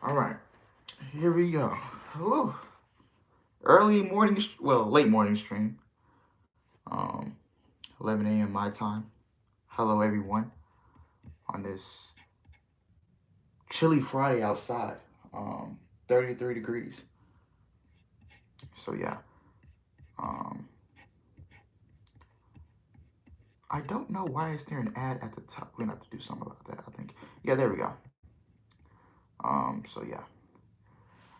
All right, here we go. Ooh. Late morning stream. Um, 11 a.m. my time. Hello, everyone, on this chilly Friday outside. 33 degrees. So yeah. Um, I don't know why is there an ad at the top. We're gonna have to do something about that. I think. Yeah, there we go. So yeah.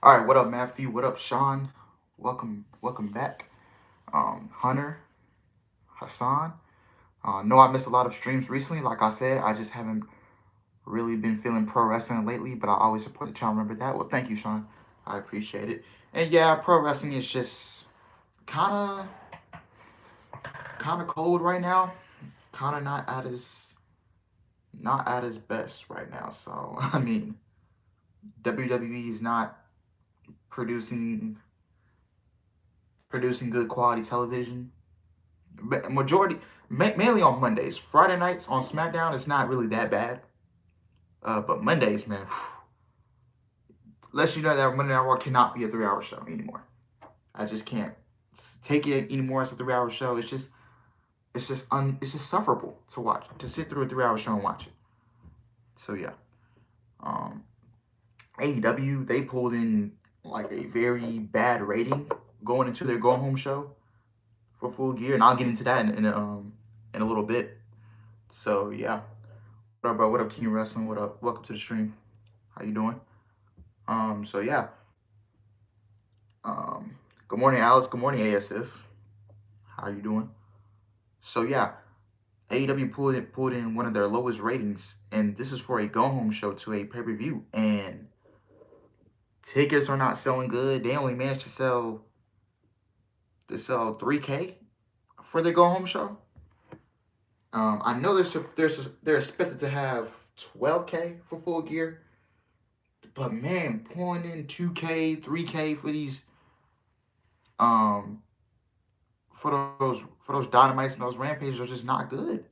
All right. What up, Matthew? What up, Sean? Welcome back. Hunter, Hassan. Know I missed a lot of streams recently. Like I said, I just haven't really been feeling pro wrestling lately, but I always support the channel. Remember that? Well, thank you, Sean. I appreciate it. And yeah, pro wrestling is just kind of cold right now. Kind of not at its best right now. So I mean, WWE is not producing good quality television. But mainly on Mondays. Friday nights on SmackDown, it's not really that bad. But Mondays, man, lets you know that Monday Night Raw cannot be a 3-hour show anymore. I just can't take it anymore as a 3-hour show. It's just sufferable to watch, to sit through a 3-hour show and watch it. So yeah, um, AEW, they pulled in like a very bad rating going into their go home show for Full Gear, and I'll get into that in a little bit. So yeah, what up, bro? What up, King Wrestling? What up? Welcome to the stream. How you doing? So yeah, um, good morning, Alex. Good morning, ASF. How you doing? So yeah, AEW pulled in one of their lowest ratings, and this is for a go home show to a pay-per-view, and tickets are not selling good. They only managed to sell 3K for their go home show. I know they're expected to have 12K for Full Gear, but man, pulling in 2K, 3K for these um for those dynamites and those rampages are just not good.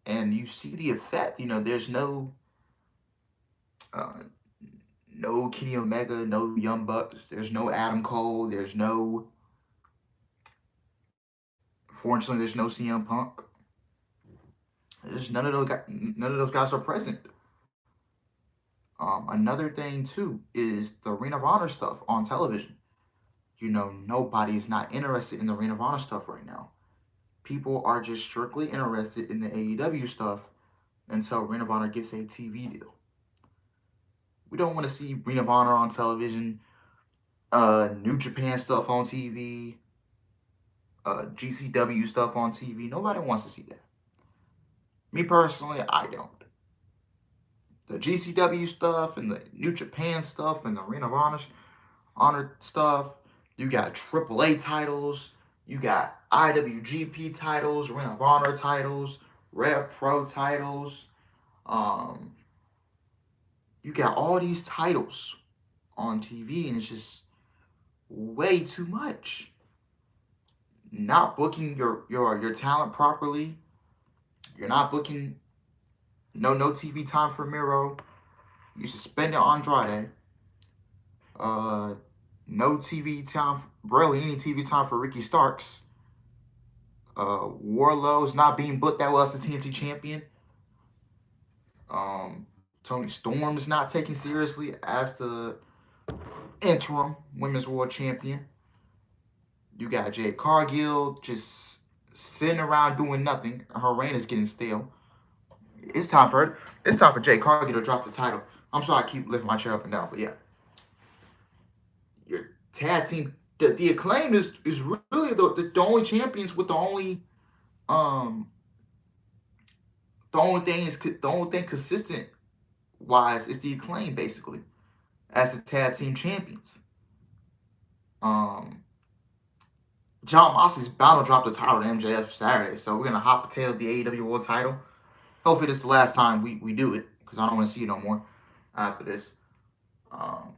And you see the effect. There's uh, no Kenny Omega, no Young Bucks. There's no Adam Cole. Fortunately, there's no CM Punk. There's none of those guys are present. Another thing too is the Ring of Honor stuff on television. Nobody is not interested in the Ring of Honor stuff right now. People are just strictly interested in the AEW stuff until Ring of Honor gets a TV deal. We don't want to see Ring of Honor on television, New Japan stuff on TV, GCW stuff on TV. Nobody wants to see that. Me personally, I don't. The GCW stuff and the New Japan stuff and the Ring of Honor stuff. You got AAA titles. You got IWGP titles, Ring of Honor titles, Rev Pro titles. Um, you got all these titles on TV, and it's just way too much. Not booking your talent properly. You're not booking no TV time for Miro. You suspended Andrade. Uh, no TV time, barely any TV time for Ricky Starks. Warlow's not being booked that well as the TNT champion. Tony Storm is not taken seriously as the interim Women's World Champion. You got Jade Cargill just sitting around doing nothing. Her reign is getting stale. It's time for Jade Cargill to drop the title. I'm sorry I keep lifting my chair up and down, but yeah. Your tag team, the Acclaim is really the only champions with um the only thing consistent wise is the Acclaim basically as the tag team champions. Um, John Moxley's bound to drop the title to MJF Saturday, so we're gonna hot potato the AEW World Title. Hopefully, this is the last time we do it because I don't want to see it no more after this. Um,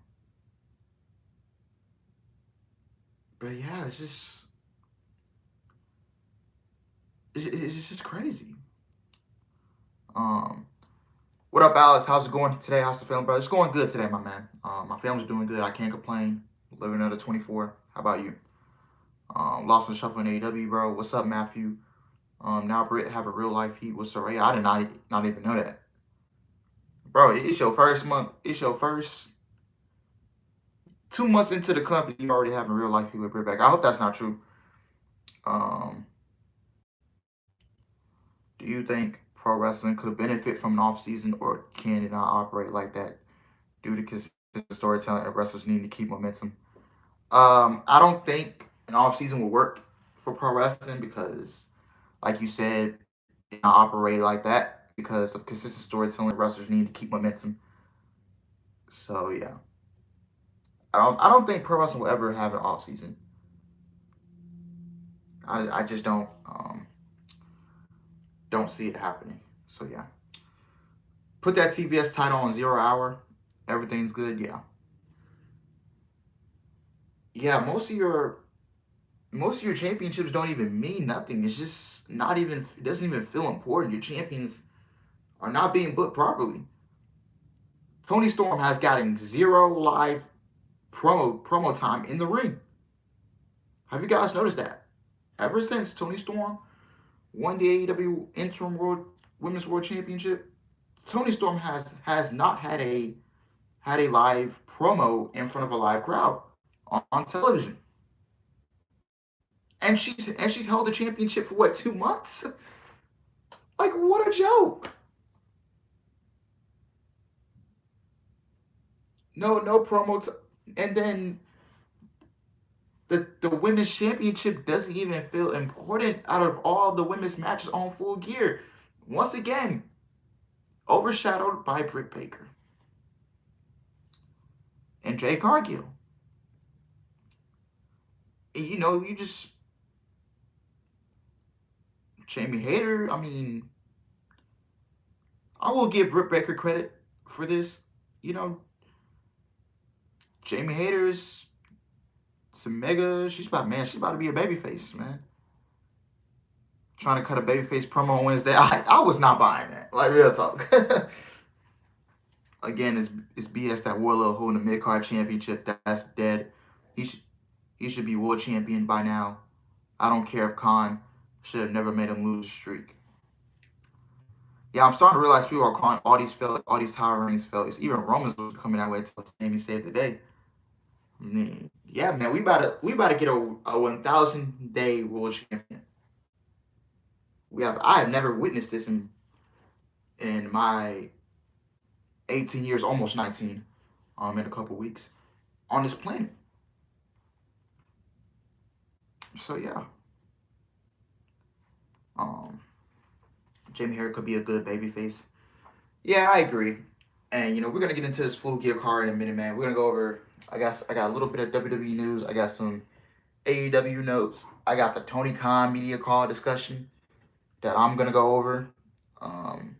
but yeah, it's just crazy. Um, What up, Alex? How's it going today? How's the feeling, bro? It's going good today, my man. My family's doing good. I can't complain. Living another 24. How about you? Lost in the shuffle in AEW, bro. What's up, Matthew? Now Britt have a real life heat with Soraya. I did not even know that, bro. It's your first month. It's your first 2 months into the company. You already having real life heat with Britt back. I hope that's not true. Um, do you think pro wrestling could benefit from an off season, or can it not operate like that due to consistent storytelling and wrestlers needing to keep momentum? I don't think an off season will work for pro wrestling because, like you said, it not operate like that because of consistent storytelling. Wrestlers need to keep momentum. So yeah, I don't think pro wrestling will ever have an off season. I just don't see it happening. So yeah, put that TBS title on 0 hour. Everything's good. Yeah, yeah. Most of your championships don't even mean nothing. It's just not even. It doesn't even feel important. Your champions are not being booked properly. Tony Storm has gotten zero live promo time in the ring. Have you guys noticed that? Ever since Tony Storm won the AEW Interim Women's World Championship, Tony Storm has not had a live promo in front of a live crowd on television. And she's held the championship for what, 2 months? Like, what a joke. No promo and then the women's championship doesn't even feel important out of all the women's matches on Full Gear. Once again, overshadowed by Britt Baker and Jay Cargill. And, you just Jamie Hayter. I mean, I will give Britt Baker credit for this. You know, Jamie Hayter's some mega. She's about to be a babyface, man. Trying to cut a babyface promo on Wednesday. I was not buying that. Like, real talk. Again, it's BS that Wardlow holding the mid card championship. That's dead. He should be world champion by now. I don't care if Khan should have never made him lose the streak. Yeah, I'm starting to realize people are calling all these title reigns failures. Even Roman's was coming that way to Sammy saved the day. I mean, yeah, man, we about to get a 1,000-day world champion. I have never witnessed this in my 18 years, almost 19, in a couple weeks on this planet. So yeah, um, Jamie Hayter could be a good babyface. Yeah, I agree. And we're gonna get into this Full Gear card in a minute, man. We're gonna go over. I got a little bit of WWE news. I got some AEW notes. I got the Tony Khan media call discussion that I'm gonna go over. Um,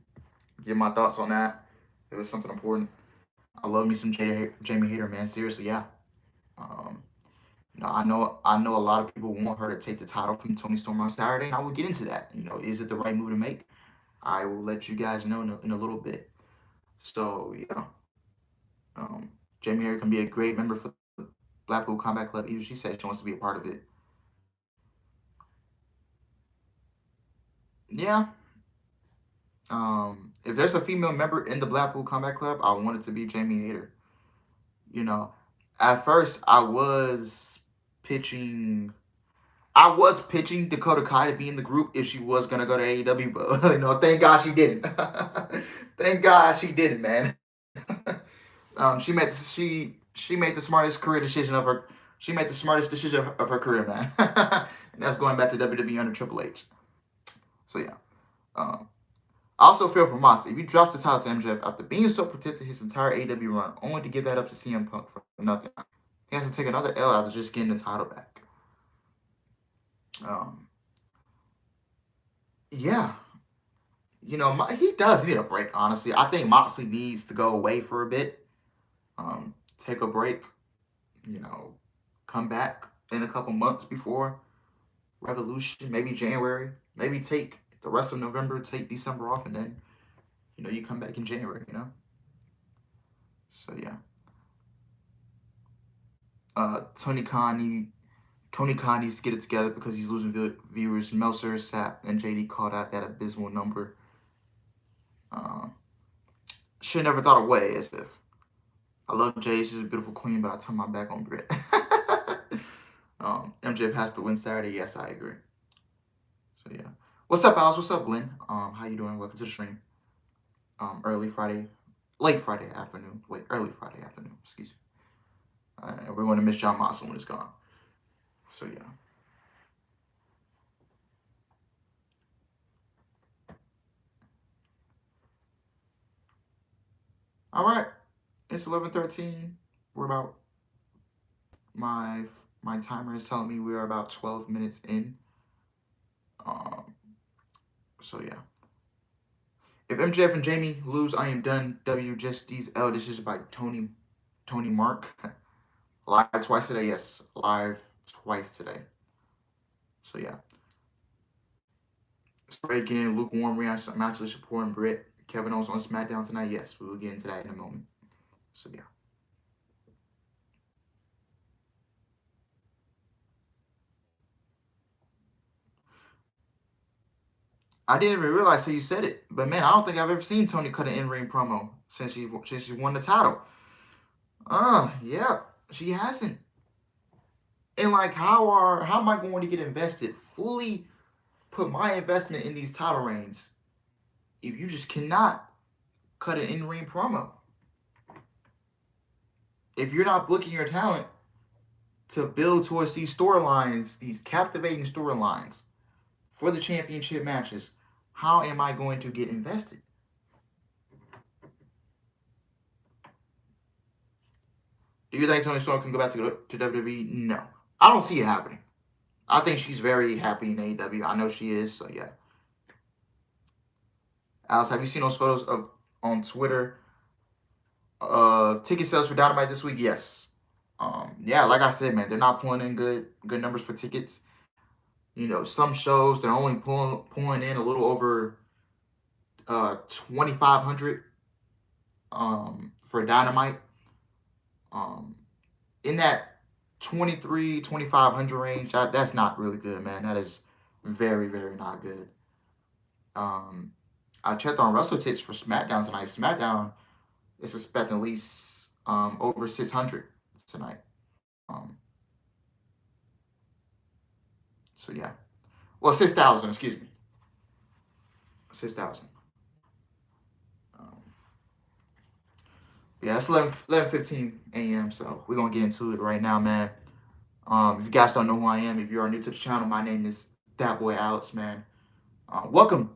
Give my thoughts on that. It was something important. I love me some Jamie Hayter, man. Seriously, yeah. Um, I know a lot of people want her to take the title from Tony Storm on Saturday, and I will get into that. Is it the right move to make? I will let you guys know in a little bit. So yeah, um, Jamie Hayter can be a great member for the Blackpool Combat Club. Even she said she wants to be a part of it. Yeah. If there's a female member in the Blackpool Combat Club, I want it to be Jamie Hayter. You know, at first I was pitching Dakota Kai to be in the group if she was gonna go to AEW, but thank God she didn't. Thank God she didn't, man. She made the smartest career decision of her. She made the smartest decision of her career, man. And that's going back to WWE under Triple H. So yeah. Um, I also feel for Moss. If you drop the title to MJF after being so protected his entire AEW run, only to give that up to CM Punk for nothing, he has to take another L after just getting the title back. Yeah, he does need a break. Honestly, I think Moxley needs to go away for a bit, take a break. Come back in a couple months before Revolution, maybe January, maybe take the rest of November, take December off, and then you come back in January, So yeah. Tony Khan needs to get it together because he's losing viewers. Meltzer, Sapp, and JD called out that abysmal number. Should never thought away as if. I love Jade. She's a beautiful queen, but I turn my back on Britt. MJF has to win Saturday. Yes, I agree. So yeah. What's up, Alice? What's up, Glenn? How you doing? Welcome to the stream. Late Friday afternoon. Wait, early Friday afternoon. Excuse me. We're going to miss John Moxley when it's gone. So yeah. All right. It's 11:13. We're about my timer is telling me we are about 12 minutes in. So yeah. If MJF and Jamie lose, I am done. W just these L. This is by Tony Mark. Live twice today. Yes, live twice today. So yeah. Spray again. Lukewarm reaction. Matchless supporting Britt. Kevin Owens on SmackDown tonight. Yes, we will get into that in a moment. So yeah. I didn't even realize till you said it, but man, I don't think I've ever seen Tony cut an in-ring promo since she won the title. Yeah, she hasn't. And like, how am I going to get invested? Fully put my investment in these title reigns if you just cannot cut an in-ring promo? If you're not booking your talent to build towards these storylines, these captivating storylines for the championship matches, how am I going to get invested? Do you think Toni Storm can go back to WWE? No. I don't see it happening. I think she's very happy in AEW. I know she is, so yeah. Alice, have you seen those photos on Twitter? Ticket sales for Dynamite this week? Yes. Yeah, like I said, man, they're not pulling in good numbers for tickets. Some shows they're only pulling in a little over 2,500 for Dynamite. In that 2,500 range, that's not really good, man. That is very, very not good. I checked on WrestleTix for SmackDown tonight. SmackDown is expecting at least over 600 tonight. So yeah. Well, 6,000, excuse me. 6,000. Yeah, it's 11:15 a.m., so we're going to get into it right now, man. If you guys don't know who I am, if you are new to the channel, my name is That Boy Alex, man. Welcome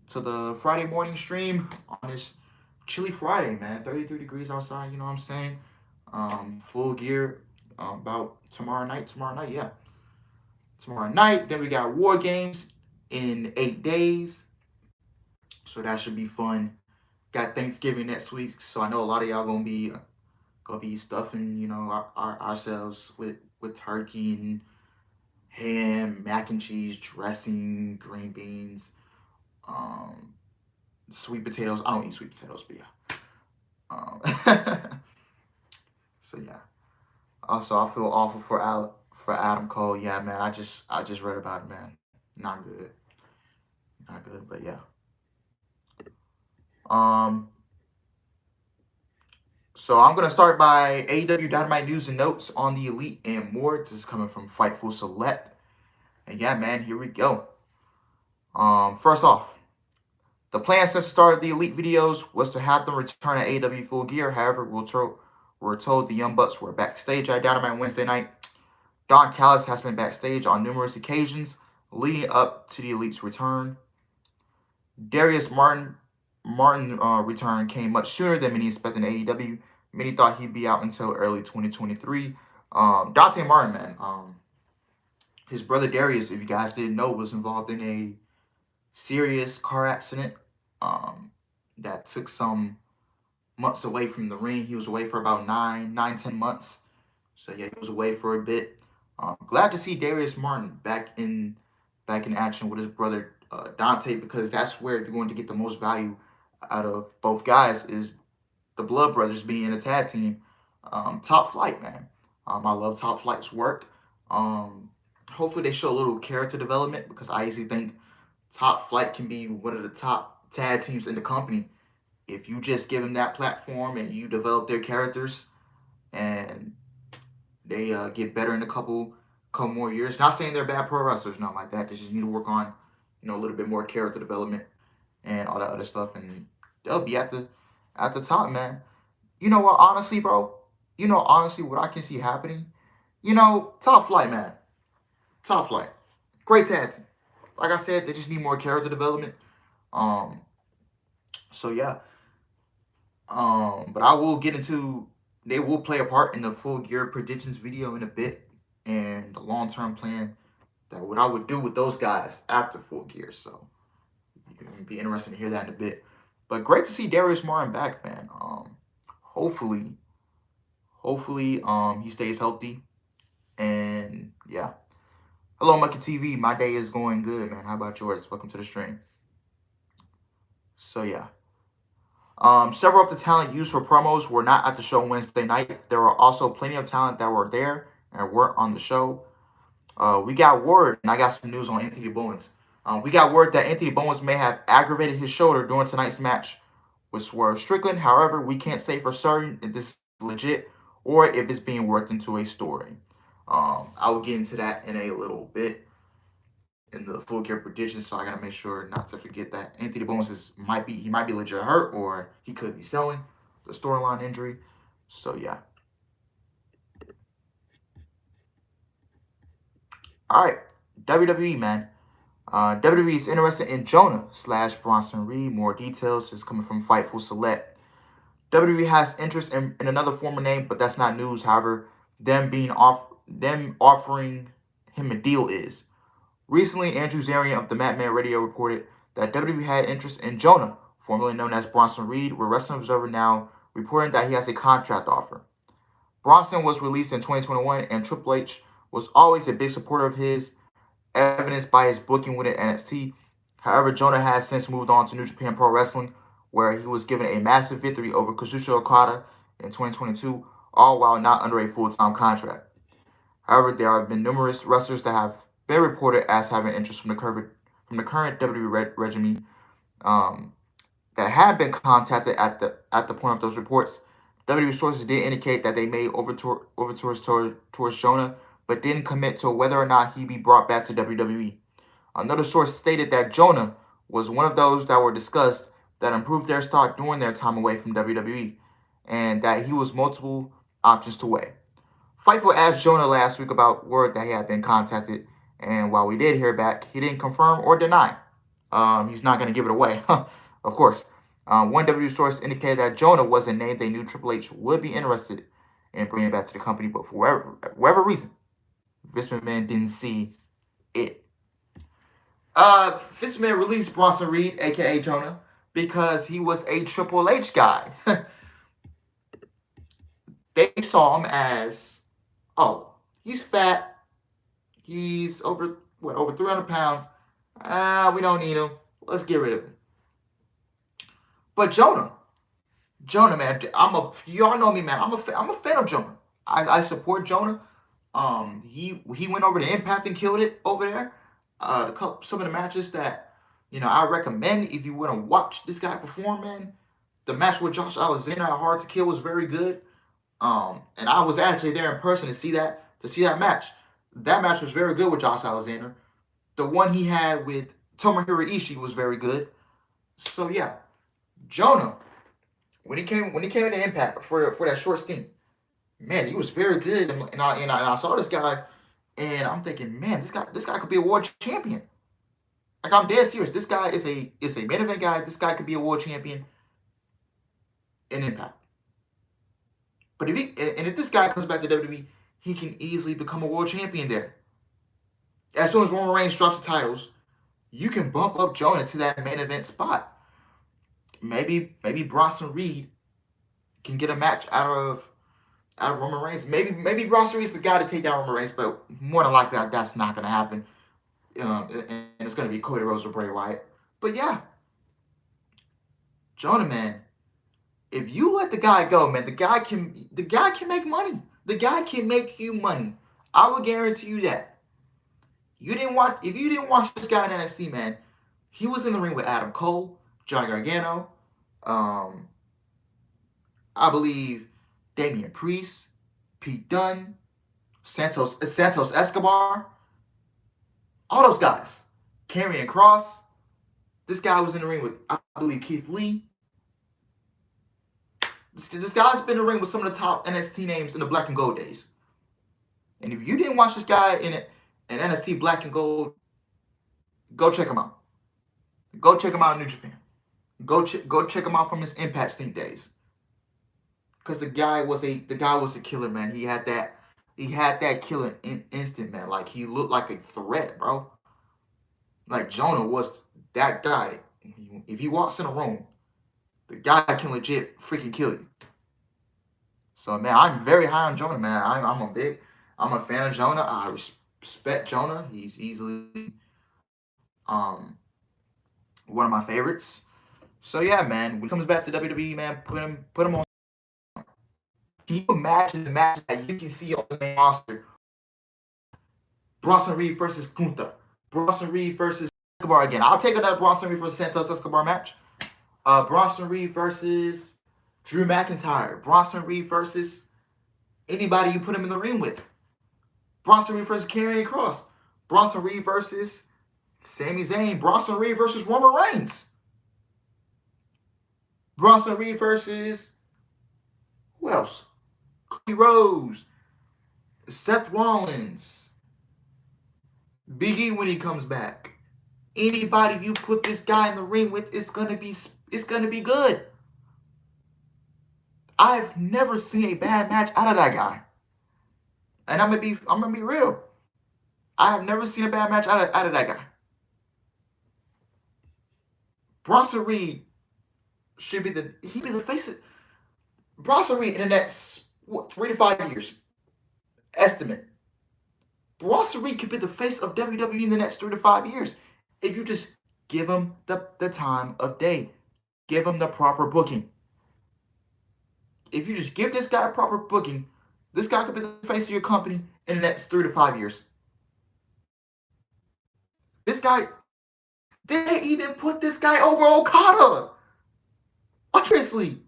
to the Friday morning stream on this chilly Friday, man. 33 degrees outside, you know what I'm saying? Full gear about tomorrow night, yeah. Tomorrow night, then we got War Games in 8 days. So that should be fun. Got Thanksgiving next week, so I know a lot of y'all gonna be stuffing, ourselves with turkey and ham, mac and cheese, dressing, green beans, sweet potatoes. I don't eat sweet potatoes, but yeah. So yeah. Also, I feel awful for Adam Cole. Yeah, man. I just read about it, man. Not good. Not good, but yeah. So I'm gonna start by AEW Dynamite news and notes on the Elite and more. This is coming from Fightful Select. And yeah, man, here we go. First off, the plan since the start of the Elite videos was to have them return at AEW Full Gear. However, we're told the Young Bucks were backstage at Dynamite Wednesday night. Don Callis has been backstage on numerous occasions leading up to the Elite's return. Darius Martin return came much sooner than many expected in AEW. Many thought he'd be out until early 2023. Dante Martin, man, his brother Darius, if you guys didn't know, was involved in a serious car accident that took some months away from the ring. He was away for about 10 months. So yeah, he was away for a bit. Glad to see Darius Martin back in action with his brother Dante, because that's where you're going to get the most value out of both guys is the Blood Brothers being in a tag team. Top Flight, man. I love Top Flight's work. Hopefully they show a little character development because I easily think Top Flight can be one of the top tag teams in the company if you just give them that platform and you develop their characters and they get better in a couple more years. Not saying they're bad pro wrestlers, nothing like that. They just need to work on, a little bit more character development and all that other stuff, and they'll be at the top, man. You know what? Honestly, bro. Honestly, what I can see happening. Top Flight, man. Top Flight, great tag team. Like I said, they just need more character development. Um. So yeah. But I will get into. They will play a part in the full gear predictions video in a bit, and the long term plan that what I would do with those guys after full gear. So it'd be interesting to hear that in a bit. But great to see Darius Martin back, man. Hopefully, he stays healthy. And yeah. Hello, Monkey TV. My day is going good, man. How about yours? Welcome to the stream. So yeah. Several of the talent used for promos were not at the show Wednesday night. There were also plenty of talent that were there and weren't on the show. We got word, and I got some news on Anthony Bowens. We got word that Anthony Bowens may have aggravated his shoulder during tonight's match with Swerve Strickland. However, we can't say for certain if this is legit or if it's being worked into a story. I will get into that in a little bit in the full gear predictions, so I gotta make sure not to forget that Anthony Bowens might be legit hurt or he could be selling the storyline injury. So yeah. All right, WWE, man. WWE is interested in Jonah / Bronson Reed. More details is coming from Fightful Select. WWE has interest in another former name, but that's not news. However, them offering him a deal is. Recently, Andrew Zarian of the Madman Radio reported that WWE had interest in Jonah, formerly known as Bronson Reed, with Wrestling Observer now reporting that he has a contract offer. Bronson was released in 2021, and Triple H was always a big supporter of his, evidenced by his booking within NXT. However, Jonah has since moved on to New Japan Pro Wrestling, where he was given a massive victory over Kazuchika Okada in 2022, all while not under a full-time contract. However, there have been numerous wrestlers that have been reported as having interest from the current WWE regime that had been contacted at the point of those reports. WWE sources did indicate that they made overtures towards Jonah, but didn't commit to whether or not he'd be brought back to WWE. Another source stated that Jonah was one of those that were discussed that improved their stock during their time away from WWE, and that he was multiple options to weigh. Fightful asked Jonah last week about word that he had been contacted, and while we did hear back, he didn't confirm or deny. He's not going to give it away, of course. One W source indicated that Jonah was a name they knew Triple H would be interested in bringing back to the company, but for whatever reason, Vince McMahon didn't see it. Vince McMahon released Bronson Reed, aka Jonah, because he was a Triple H guy. They saw him as, oh, he's fat, he's over 300 pounds. We don't need him. Let's get rid of him. But Jonah, man, y'all know me, man. I'm a fan of Jonah. I support Jonah. He went over to Impact and killed it over there. Some of the matches that I recommend if you want to watch this guy perform, man. The match with Josh Alexander at Hard to Kill was very good. And I was actually there in person to see that match. That match was very good with Josh Alexander. The one he had with Tomohiro Ishii was very good. So yeah, Jonah, when he came into Impact for that short stint, man, he was very good. And I saw this guy, and I'm thinking, man, this guy could be a world champion. Like, I'm dead serious. This guy is a main event guy. This guy could be a world champion in Impact. But if this guy comes back to WWE, he can easily become a world champion there. As soon as Roman Reigns drops the titles, you can bump up Jonah to that main event spot. Maybe Bronson Reed can get a match out of Roman Reigns. Maybe Bronson Reed's the guy to take down Roman Reigns, but more than likely that's not going to happen. And it's going to be Cody Rhodes or Bray Wyatt. But yeah, Jonah, man, if you let the guy go, man, the guy can make money. The guy can make you money. I will guarantee you that. If you didn't watch this guy in NXT, man, he was in the ring with Adam Cole, Johnny Gargano, I believe Damian Priest, Pete Dunne, Santos Escobar, all those guys. Karrion Kross. This guy was in the ring with, I believe, Keith Lee. This guy's been in the ring with some of the top NXT names in the Black and Gold days. And if you didn't watch this guy in NXT Black and Gold, go check him out. Go check him out in New Japan. Go check him out from his Impact Stink days. Because the guy was a killer, man. He had that killer instant, man. Like, he looked like a threat, bro. Like, Jonah was that guy. If he walks in a room, the guy can legit freaking kill you. So, man, I'm very high on Jonah, man. I'm a fan of Jonah. I respect Jonah. He's easily one of my favorites. So yeah, man, when he comes back to WWE, man, put him on. Can you imagine the match that you can see on the main roster? Bronson Reed versus Gunther. Bronson Reed versus Escobar again. I'll take another Bronson Reed versus Santos Escobar match. Bronson Reed versus Drew McIntyre. Bronson Reed versus anybody you put him in the ring with. Bronson Reed versus Karrion Kross. Bronson Reed versus Sami Zayn. Bronson Reed versus Roman Reigns. Bronson Reed versus who else? Cody Rhodes. Seth Rollins. Big E when he comes back. Anybody you put this guy in the ring with, it's gonna be good. I've never seen a bad match out of that guy. And I'm gonna be real. I have never seen a bad match out of that guy. Bronson Reed should be the face of Bronson Reed in the next 3 to 5 years. Estimate. Bronson Reed could be the face of WWE in the next 3 to 5 years if you just give him the time of day. Give him the proper booking. If you just give this guy proper booking, this guy could be the face of your company in the next 3 to 5 years. This guy, they even put this guy over Okada. Honestly,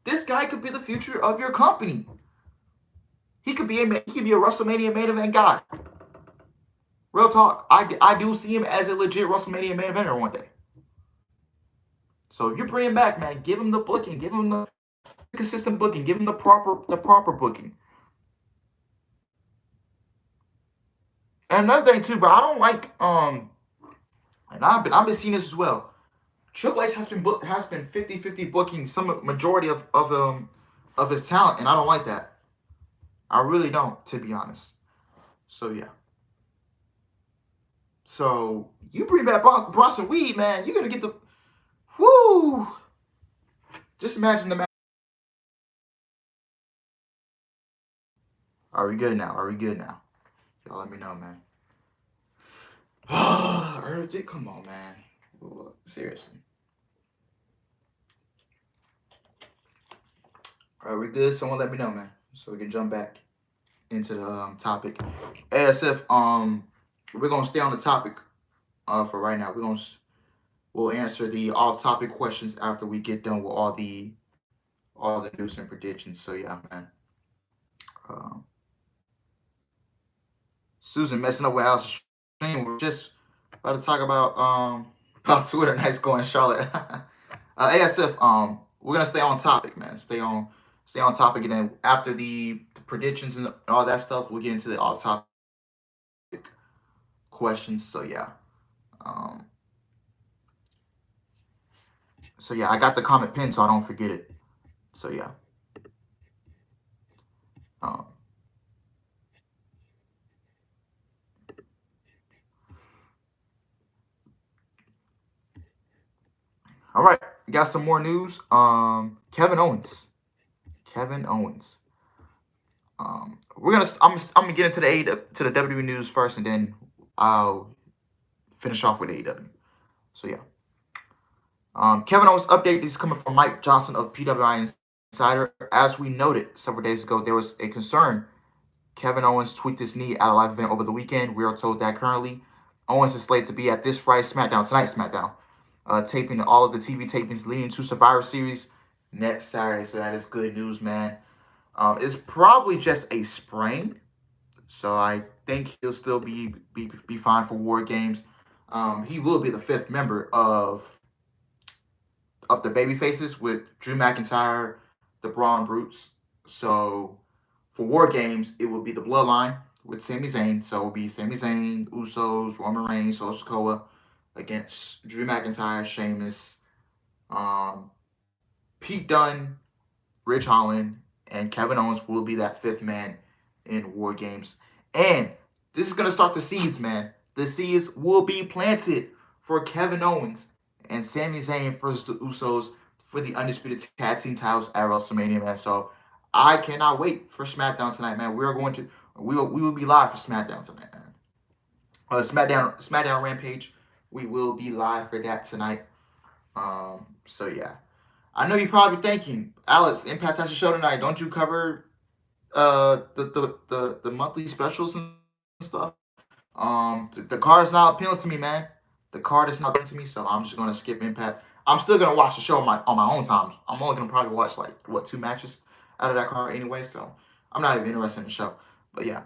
this guy could be the future of your company. He could be a WrestleMania main event guy. Real talk. I do see him as a legit WrestleMania main eventer one day. So if you bring him back, man, give him the booking, give him the consistent booking, give him the proper booking. And another thing too, bro, I don't like and I've been seeing this as well. Triple H has been 50-50 booking some majority of his talent, and I don't like that. I really don't, to be honest. So yeah. So you bring back Bronson Reed, man, you're gonna get the whoo. Just imagine the match. Are we good now? Y'all let me know, man. Come on, man. Seriously. Are we good? Someone let me know, man, so we can jump back into the topic. ASF, we're gonna stay on the topic for right now. We'll answer the off-topic questions after we get done with all the news and predictions. So yeah, man. Susan messing up with our stream. We're just about to talk about Twitter. Nice going, Charlotte. ASF, we're gonna stay on topic, man. Stay on topic, and then after the predictions and all that stuff, we'll get into the off-topic questions. So yeah. I got the comment pinned so I don't forget it. So yeah. All right, got some more news. Kevin Owens. I'm gonna get into the WWE news first, and then I'll finish off with AEW. So yeah. Kevin Owens update is coming from Mike Johnson of PWI Insider. As we noted several days ago, there was a concern. Kevin Owens tweaked his knee at a live event over the weekend. We are told that currently Owens is slated to be at this Friday tonight's SmackDown, taping all of the TV tapings leading to Survivor Series next Saturday. So that is good news, man. It's probably just a sprain, so I think he'll still be fine for War Games. He will be the fifth member of the baby faces with Drew McIntyre, the Braun Brutes. So for War Games, it will be the Bloodline with Sami Zayn. So it will be Sami Zayn, Usos, Roman Reigns, Solo Sikoa against Drew McIntyre, Sheamus, um, Pete Dunne, Rich Holland, and Kevin Owens will be that fifth man in War Games. And this is going to start the seeds, man. The seeds will be planted for Kevin Owens and Sami Zayn versus the Usos for the undisputed tag team titles at WrestleMania, man. So I cannot wait for SmackDown tonight, man. We will be live for SmackDown tonight, man. SmackDown Rampage. We will be live for that tonight. So yeah. I know you're probably thinking, Alex, Impact has a show tonight. Don't you cover the monthly specials and stuff? The card is not appealing to me, man. The card is not appealing to me, so I'm just gonna skip Impact. I'm still gonna watch the show on my own time. I'm only gonna probably watch like 2 matches out of that card anyway, so I'm not even interested in the show. But yeah,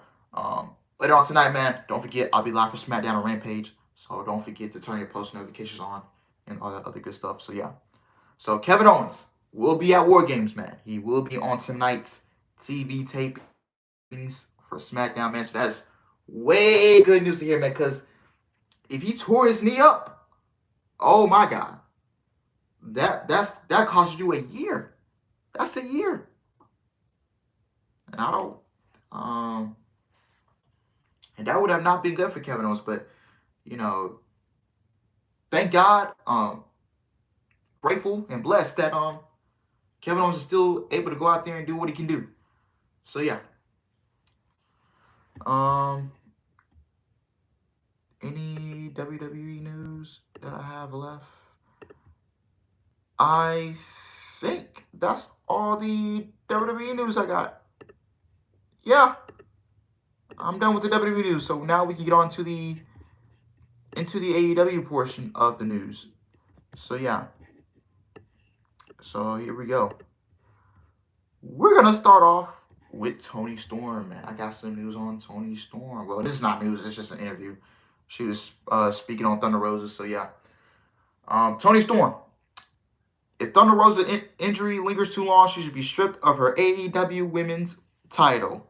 later on tonight, man, don't forget I'll be live for SmackDown on Rampage, so don't forget to turn your post notifications on and all that other good stuff. So yeah, so Kevin Owens will be at War Games, man. He will be on tonight's TV tapings for SmackDown, man. So that's way good news to hear, man, because if he tore his knee up, oh my God, that cost you a year. That's a year. And I don't and that would have not been good for Kevin Owens, but you know, thank God, grateful and blessed that Kevin Owens is still able to go out there and do what he can do. So yeah. Any WWE news that I have left? I think that's all the WWE news I got. Yeah, I'm done with the WWE news. So now we can get on to the AEW portion of the news. So yeah. So here we go. We're gonna start off with Toni Storm, man. I got some news on Toni Storm. Well, this is not news. It's just an interview. She was speaking on Thunder Rosa. So yeah. Toni Storm. If Thunder Rosa injury lingers too long, she should be stripped of her AEW Women's title.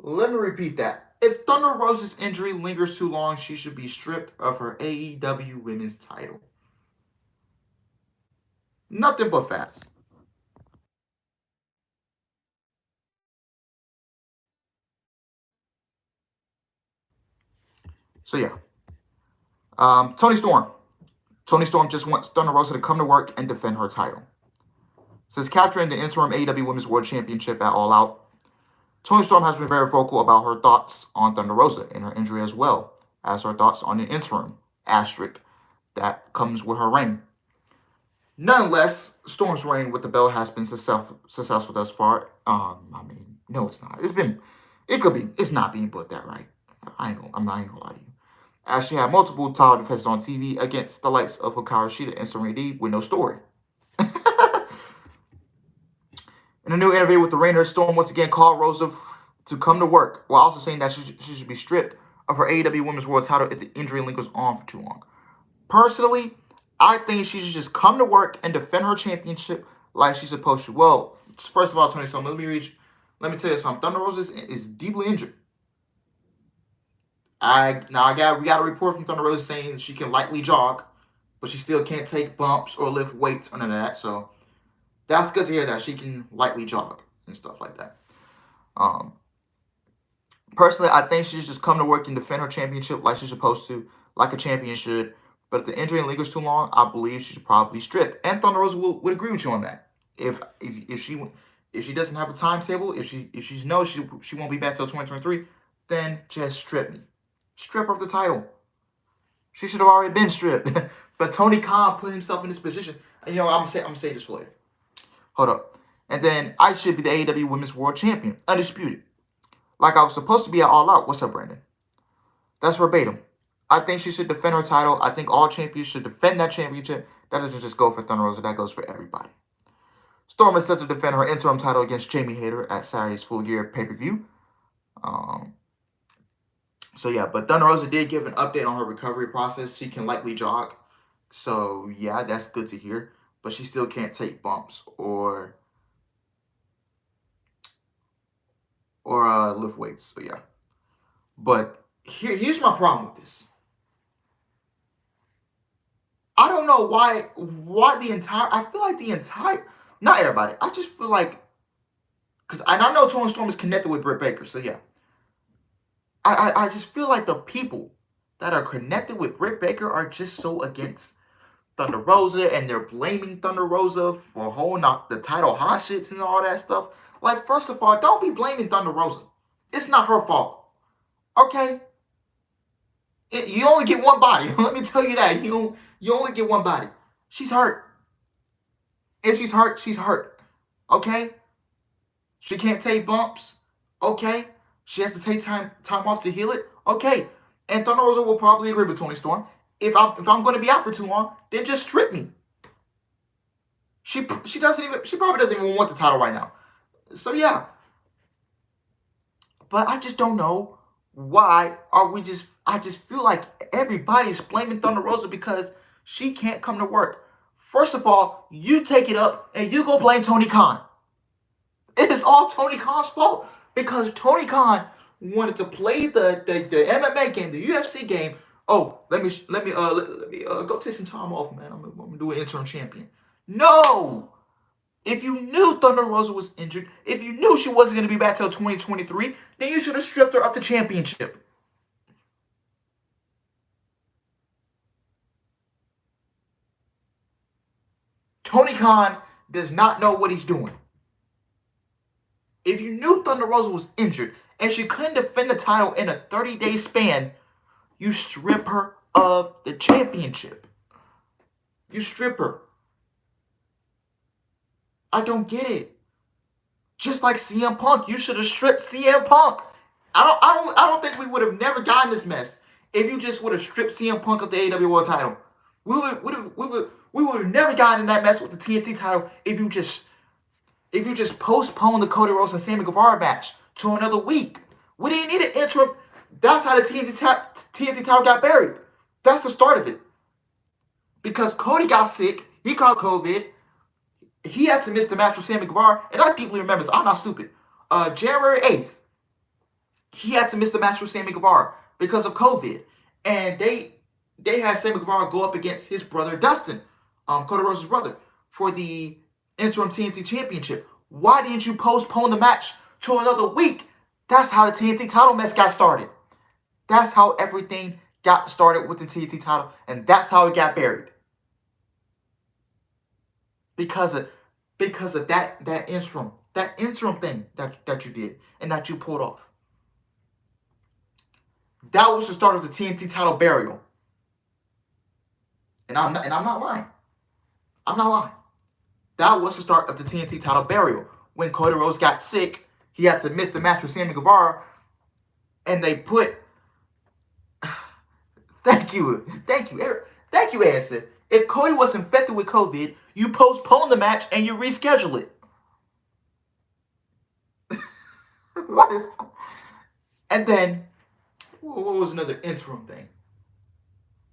Let me repeat that. If Thunder Rosa's injury lingers too long, she should be stripped of her AEW Women's title. Nothing but facts. So yeah. Toni Storm. Toni Storm just wants Thunder Rosa to come to work and defend her title. Since capturing the interim AEW Women's World Championship at All Out, Toni Storm has been very vocal about her thoughts on Thunder Rosa and her injury, as well as her thoughts on the interim asterisk that comes with her reign. Nonetheless, Storm's reign with the belt has been successful thus far. I mean, no, it's not. It's not being put that right. I'm not gonna lie to you. As she had multiple title defenses on TV against the likes of Hikaru Shida and Serena Deeb with no story. In a new interview with the Rainer, Storm once again called Rosa to come to work, while also saying that she should be stripped of her AEW Women's World title if the injury lingers on for too long. Personally, I think she should just come to work and defend her championship like she's supposed to. Well, first of all, Toni Storm, let me tell you something. Thunder Rosa is deeply injured. We got a report from Thunder Rosa saying she can lightly jog, but she still can't take bumps or lift weights or none of that. So that's good to hear that she can lightly jog and stuff like that. Personally, I think she should just come to work and defend her championship like she's supposed to, like a champion should. But if the injury lingers too long, I believe she should probably be stripped. And Thunder Rosa would agree with you on that. If If she doesn't have a timetable, if she knows she won't be back till 2023, then just strip me. Strip her of the title. She should have already been stripped. But Tony Khan put himself in this position. And, I'm gonna say this for later. Hold up. And then I should be the AEW Women's World Champion, undisputed. Like I was supposed to be at All Out. What's up, Brandon? That's verbatim. I think she should defend her title. I think all champions should defend that championship. That doesn't just go for Thunder Rosa. That goes for everybody. Storm is set to defend her interim title against Jamie Hayter at Saturday's Full Gear pay-per-view. So, yeah, but Thunder Rosa did give an update on her recovery process. She can likely jog. So, yeah, that's good to hear. But she still can't take bumps or lift weights. So, yeah. But here's my problem with this. I don't know why I feel like the entire, not everybody, I just feel like, and I know Toni Storm is connected with Britt Baker, so yeah. I just feel like the people that are connected with Britt Baker are just so against Thunder Rosa, and they're blaming Thunder Rosa for holding up the title hostages and all that stuff. Like, first of all, don't be blaming Thunder Rosa. It's not her fault. Okay? You only get one body. Let me tell you that. You only get one body. She's hurt. If she's hurt, she's hurt. Okay? She can't take bumps. Okay? She has to take time off to heal it. Okay. And Thunder Rosa will probably agree with Toni Storm. If I'm going to be out for too long, then just strip me. She probably doesn't even want the title right now. So yeah. But I just don't know why I just feel like everybody's blaming Thunder Rosa because she can't come to work. First of all, you take it up and you go blame Tony Khan. It is all Tony Khan's fault because Tony Khan wanted to play the MMA game, the UFC game. Oh, let me go take some time off, man. I'm gonna do an interim champion. No. If you knew Thunder Rosa was injured, if you knew she wasn't going to be back till 2023, then you should have stripped her of the championship. Tony Khan does not know what he's doing. If you knew Thunder Rosa was injured and she couldn't defend the title in a 30-day span, you strip her of the championship. You strip her. I don't get it. Just like CM Punk, you should have stripped CM Punk. I don't think we would have never gotten this mess if you just would have stripped CM Punk of the AEW World title. We would have never gotten in that mess with the TNT title if you just postponed the Cody Rhodes and Sammy Guevara match to another week. We didn't need an interim. That's how the TNT title got buried. That's the start of it. Because Cody got sick, he caught COVID. He had to miss the match with Sammy Guevara, and I deeply remember this. I'm not stupid. January 8th, he had to miss the match with Sammy Guevara because of COVID. And they had Sammy Guevara go up against his brother, Dustin, Cody Rhodes' brother, for the interim TNT championship. Why didn't you postpone the match to another week? That's how the TNT title mess got started. That's how everything got started with the TNT title, and that's how it got buried. Because of that interim thing that you did and that you pulled off. That was the start of the TNT title burial. And I'm not lying. I'm not lying. That was the start of the TNT title burial. When Cody Rhodes got sick, he had to miss the match with Sammy Guevara, and they put. Thank you, Ansel. If Cody was infected with COVID, you postpone the match and you reschedule it. What is that? And then, what was another interim thing?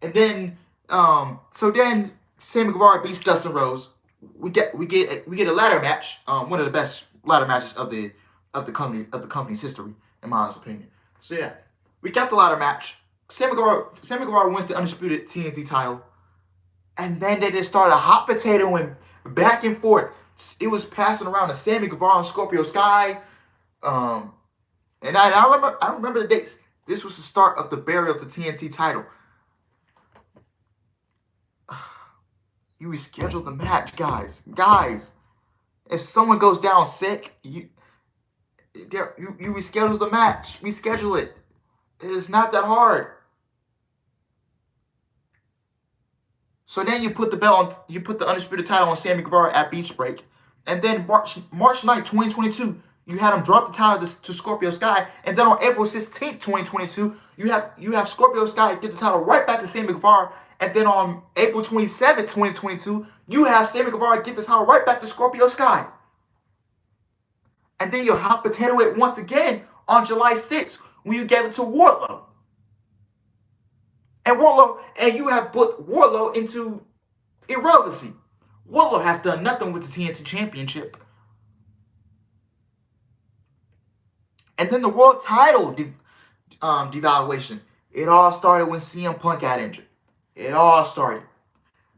And then, so then Sammy Guevara beats Dustin Rhodes. We get a ladder match, one of the best ladder matches of the company's history, in my honest opinion. So yeah, we got the ladder match. Sammy Guevara wins the undisputed TNT title. And then they just started hot potatoing back and forth. It was passing around to Sammy Guevara and Scorpio Sky. And I remember the dates. This was the start of the burial of the TNT title. You rescheduled the match, guys. If someone goes down sick, you reschedule the match. Reschedule it. It's not that hard. So then you put the belt on, you put the undisputed title on Sammy Guevara at Beach Break, and then March 9th, 2022, you had him drop the title to Scorpio Sky, and then on April 16th, 2022, you have Scorpio Sky get the title right back to Sammy Guevara, and then on April 27th, 2022, you have Sammy Guevara get the title right back to Scorpio Sky. And then you hot potato it once again on July 6th when you gave it to Wardlow. And you have put Wardlow into irrelevancy. Wardlow has done nothing with the TNT Championship. And then the world title devaluation. It all started when CM Punk got injured. It all started.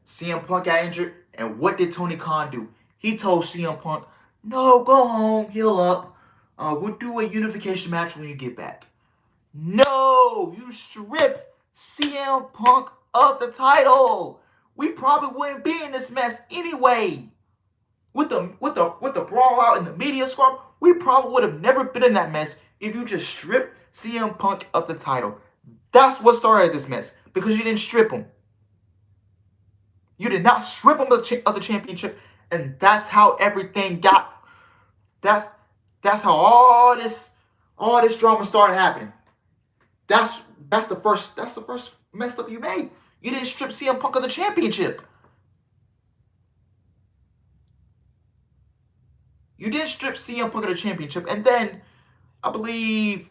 CM Punk got injured, and what did Tony Khan do? He told CM Punk, no, go home, heal up. We'll do a unification match when you get back. No, you strip CM Punk of the title. We probably wouldn't be in this mess anyway. With the brawl out in the media scrum, we probably would have never been in that mess if you just stripped CM Punk of the title. That's what started this mess, because you didn't strip him. You did not strip him of the championship, and that's how everything got. That's how all this drama started happening. That's the first mess up you made. You didn't strip CM Punk of the championship. You didn't strip CM Punk of the championship, and then I believe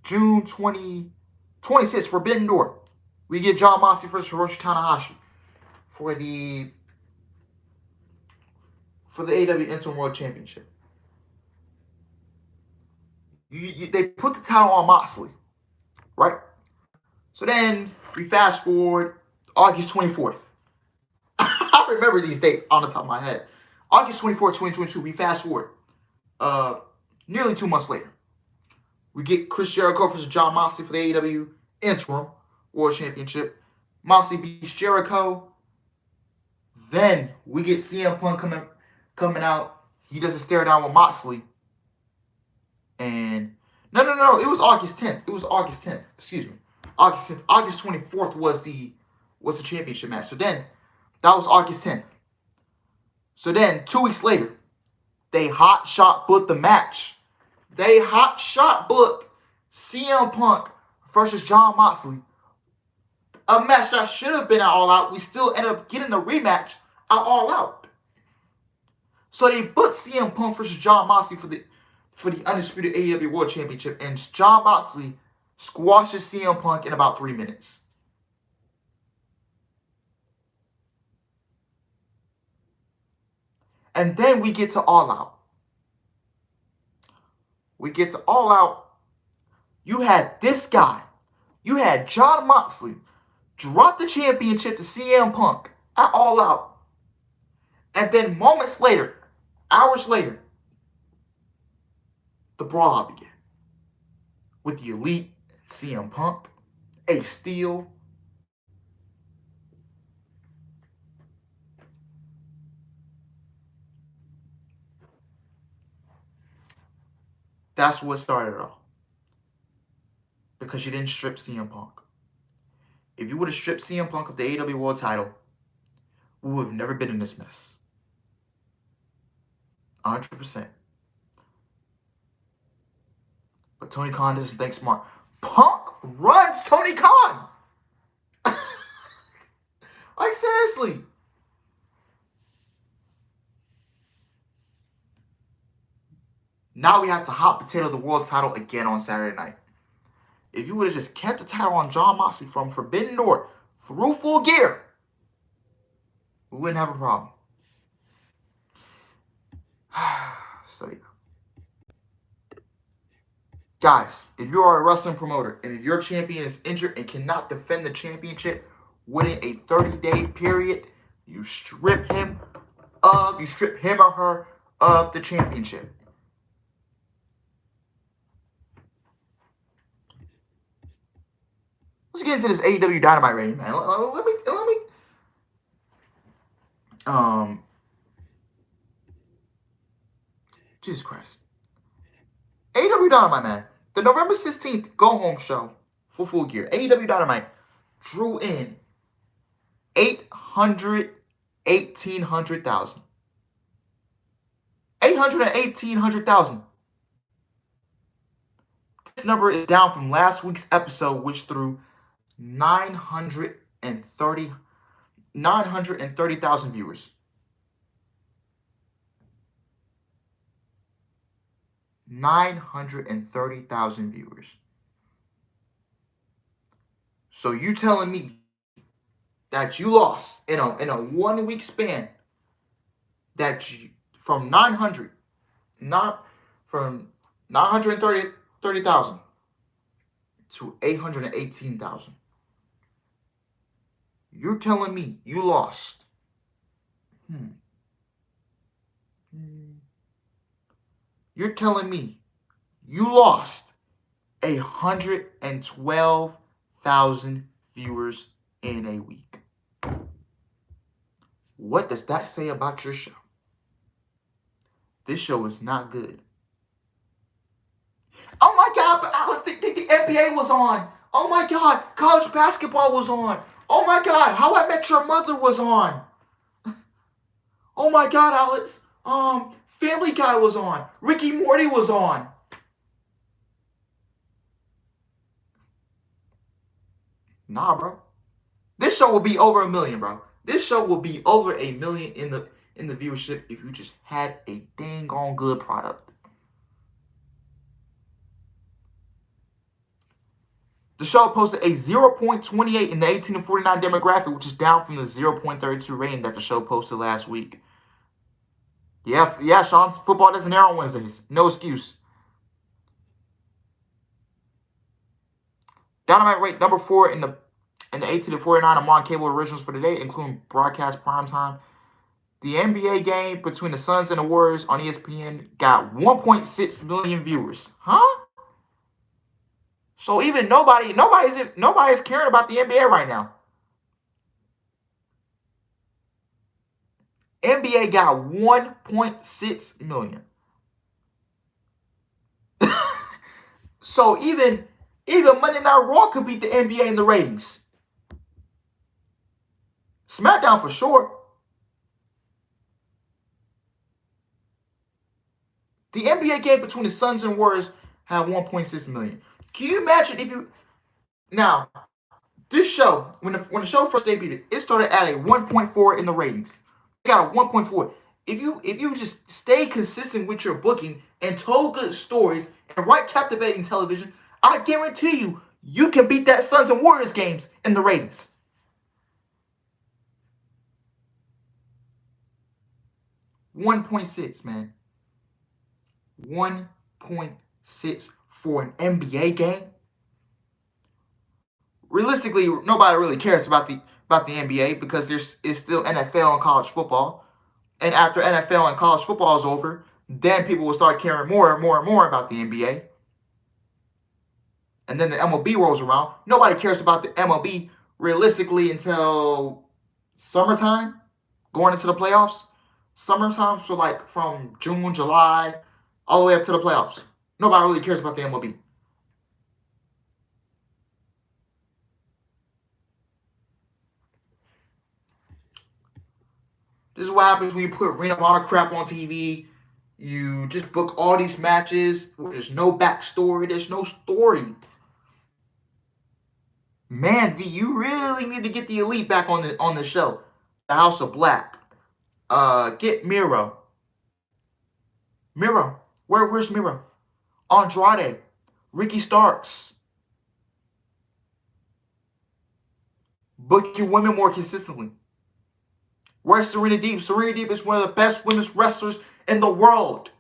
June 26th, Forbidden Door, we get Jon Moxley versus Hiroshi Tanahashi for the AEW Interim World Championship. They put the title on Moxley, right? So then we fast forward August 24th. I remember these dates on the top of my head. August 24th, 2022, we fast forward. Nearly 2 months later, we get Chris Jericho versus Jon Moxley for the AEW Interim World Championship. Moxley beats Jericho. Then we get CM Punk coming out. He does a stare down with Moxley. And no, it was August 10th. It was August 10th. Excuse me. August 10th. August 24th was the championship match. So then that was August 10th. So then 2 weeks later, they hot shot booked the match. They hot shot booked CM Punk versus Jon Moxley. A match that should have been at All Out. We still ended up getting the rematch at All Out. So they booked CM Punk versus Jon Moxley for the undisputed AEW World Championship, and Jon Moxley squashes CM Punk in about 3 minutes. And then we get to All Out. All Out. You had this guy. You had Jon Moxley drop the championship to CM Punk at All Out. And then moments later, hours later, the brawl began. With the Elite, CM Punk, Ace Steel. That's what started it all. Because you didn't strip CM Punk. If you would have stripped CM Punk of the AEW World title, we would have never been in this mess. 100%. But Tony Khan doesn't think smart. Punk runs Tony Khan. Like, seriously. Now we have to hot potato the world title again on Saturday night. If you would have just kept the title on Jon Moxley from Forbidden Door through Full Gear, we wouldn't have a problem. So, yeah. Guys, if you are a wrestling promoter and if your champion is injured and cannot defend the championship within a 30-day period, you strip him or her of the championship. Let's get into this AEW Dynamite rating, man. Let me Jesus Christ. AEW Dynamite, man. The November 16th go-home show for Full Gear. AEW Dynamite drew in 1,800,000. 1,800,000. This number is down from last week's episode, which threw 930,000 viewers. 930,000 viewers. So you telling me that you lost in a 1 week span, that you, from 930,000 to 818,000. You're telling me you lost. You're telling me you lost 112,000 viewers in a week. What does that say about your show? This show is not good. Oh my God, but I was thinking the NBA was on. Oh my God, college basketball was on. Oh my God, How I Met Your Mother was on. Oh my God, Alex, Family Guy was on. Ricky Morty was on. Nah, bro. This show will be over 1 million, bro. This show will be over 1 million in the viewership if you just had a dang on good product. The show posted a 0.28 in the 18 to 49 demographic, which is down from the 0.32 rating that the show posted last week. Yeah, Sean, football doesn't air on Wednesdays. No excuse. Dynamite ranked number 4 in the 18 to 49 among cable originals for today, including broadcast primetime. The NBA game between the Suns and the Warriors on ESPN got 1.6 million viewers. Huh? So even nobody's caring about the NBA right now. NBA got 1.6 million. So even Monday Night Raw could beat the NBA in the ratings. SmackDown for sure. The NBA game between the Suns and Warriors had 1.6 million. Can you imagine if you... Now, this show, when the show first debuted, it started at a 1.4 in the ratings. It got a 1.4. If you just stay consistent with your booking and told good stories and write captivating television, I guarantee you can beat that Suns and Warriors games in the ratings. $1.6, man. 1.6 for an NBA game. Realistically, nobody really cares about the NBA because it's still NFL and college football. And after NFL and college football is over, then people will start caring more and more and more about the NBA. And then the MLB rolls around. Nobody cares about the MLB realistically until summertime, going into the playoffs. Summertime, so like from June, July, all the way up to the playoffs. Nobody really cares about the MLB. This is what happens when you put Ring of Honor crap on TV. You just book all these matches where there's no backstory. There's no story. Man, you really need to get the Elite back on the show. The House of Black. Get Miro. Where's Miro? Andrade. Ricky Starks. Book your women more consistently. Where's Serena Deeb? Serena Deeb is one of the best women's wrestlers in the world.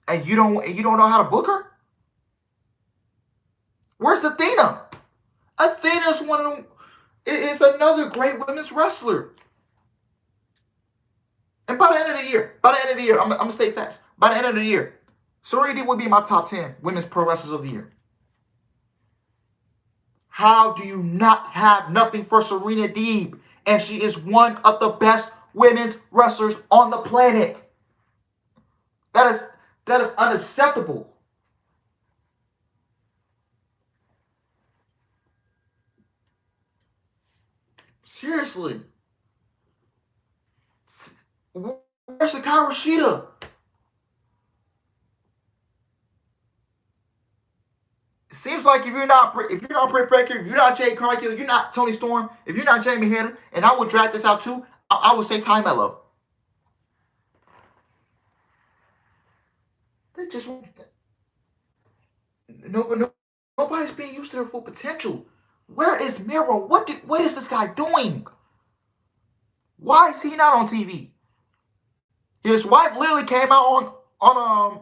And you don't know how to book her? Where's Athena? Athena's one of them. Is another great women's wrestler. And by the end of the year, I'm gonna stay fast. By the end of the year, Serena Deeb would be in my top 10 women's pro wrestlers of the year. How do you not have nothing for Serena Deeb? And she is one of the best women's wrestlers on the planet. That is unacceptable. Seriously. Where's Hikaru Shida? It seems like if you're not Britt Baker, if you're not Jay Cargill, if you're not Tony Storm, if you're not Jamie Hayter, and I would drag this out too, I would say Ty Mello. They just nobody's being used to their full potential. Where is Miro? What is this guy doing? Why is he not on TV? His wife literally came out on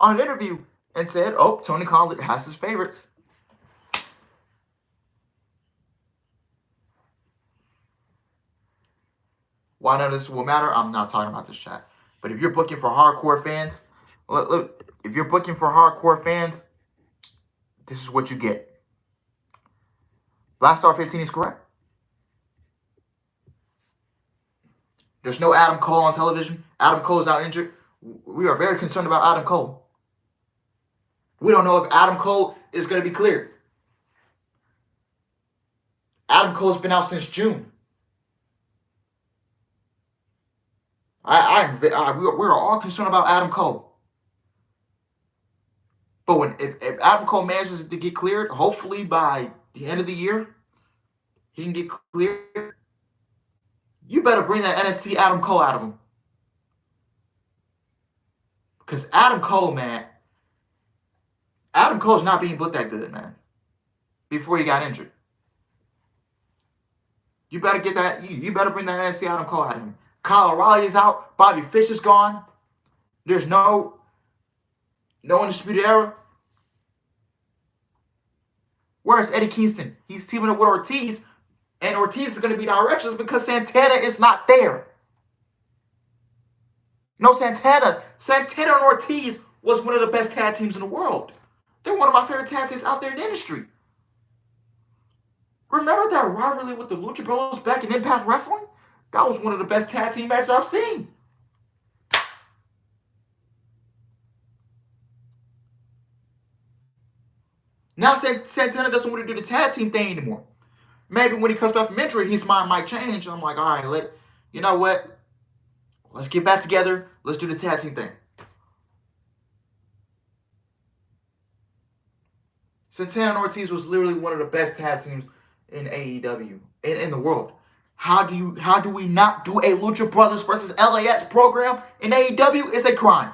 an interview and said, "Oh, Tony Khan has his favorites." Why none of this will matter? I'm not talking about this, chat. But if you're booking for hardcore fans, look, if you're booking for hardcore fans, this is what you get. Black Star 15 is correct. There's no Adam Cole on television. Adam Cole's out injured. We are very concerned about Adam Cole. We don't know if Adam Cole is going to be cleared. Adam Cole's been out since June. We're all concerned about Adam Cole. But if Adam Cole manages to get cleared, hopefully by the end of the year, he can get cleared. You better bring that NXT Adam Cole out of him. Because Adam Cole, man, Adam Cole's not being booked that good, man. Before he got injured. You better get that. You better bring that NXT Adam Cole out of him. Kyle O'Reilly is out. Bobby Fish is gone. There's no undisputed era. Where's Eddie Kingston? He's teaming up with Ortiz, and Ortiz is going to be directions because Santana is not there. No, Santana and Ortiz was one of the best tag teams in the world. They're one of my favorite tag teams out there in the industry. Remember that rivalry with the Lucha Bros back in Impact Wrestling? That was one of the best tag team matches I've seen. Now Santana doesn't want to do the tag team thing anymore. Maybe when he comes back from injury, his mind might change. I'm like, all right, you know what? Let's get back together. Let's do the tag team thing. Santana and Ortiz was literally one of the best tag teams in AEW in the world. How do we not do a Lucha Brothers versus LAX program in AEW? It's a crime.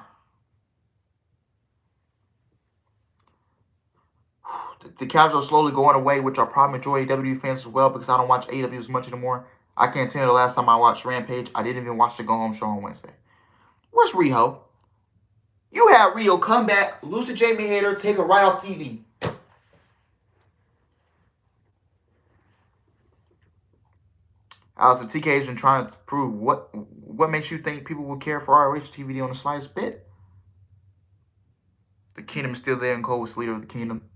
The casuals slowly going away, which are probably majority AEW fans as well, because I don't watch AEW as much anymore. I can't tell you the last time I watched Rampage. I didn't even watch the Go Home show on Wednesday. Where's Riho? You had Riho come back, lose to Jamie Hayter, take her right off TV. Allison TK has been trying to prove what makes you think people will care for ROH TVD on the slightest bit. The Kingdom is still there, and Cole was leader of the Kingdom.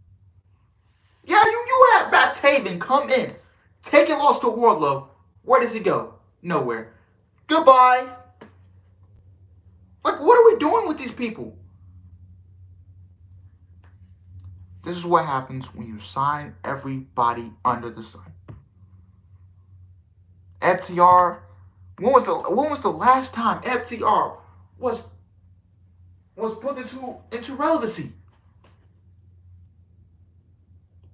Yeah, you had Matt Taven come in, take a loss to Wardlow. Where does he go? Nowhere. Goodbye. Like, what are we doing with these people? This is what happens when you sign everybody under the sun. FTR, when was the last time FTR was put into relevancy?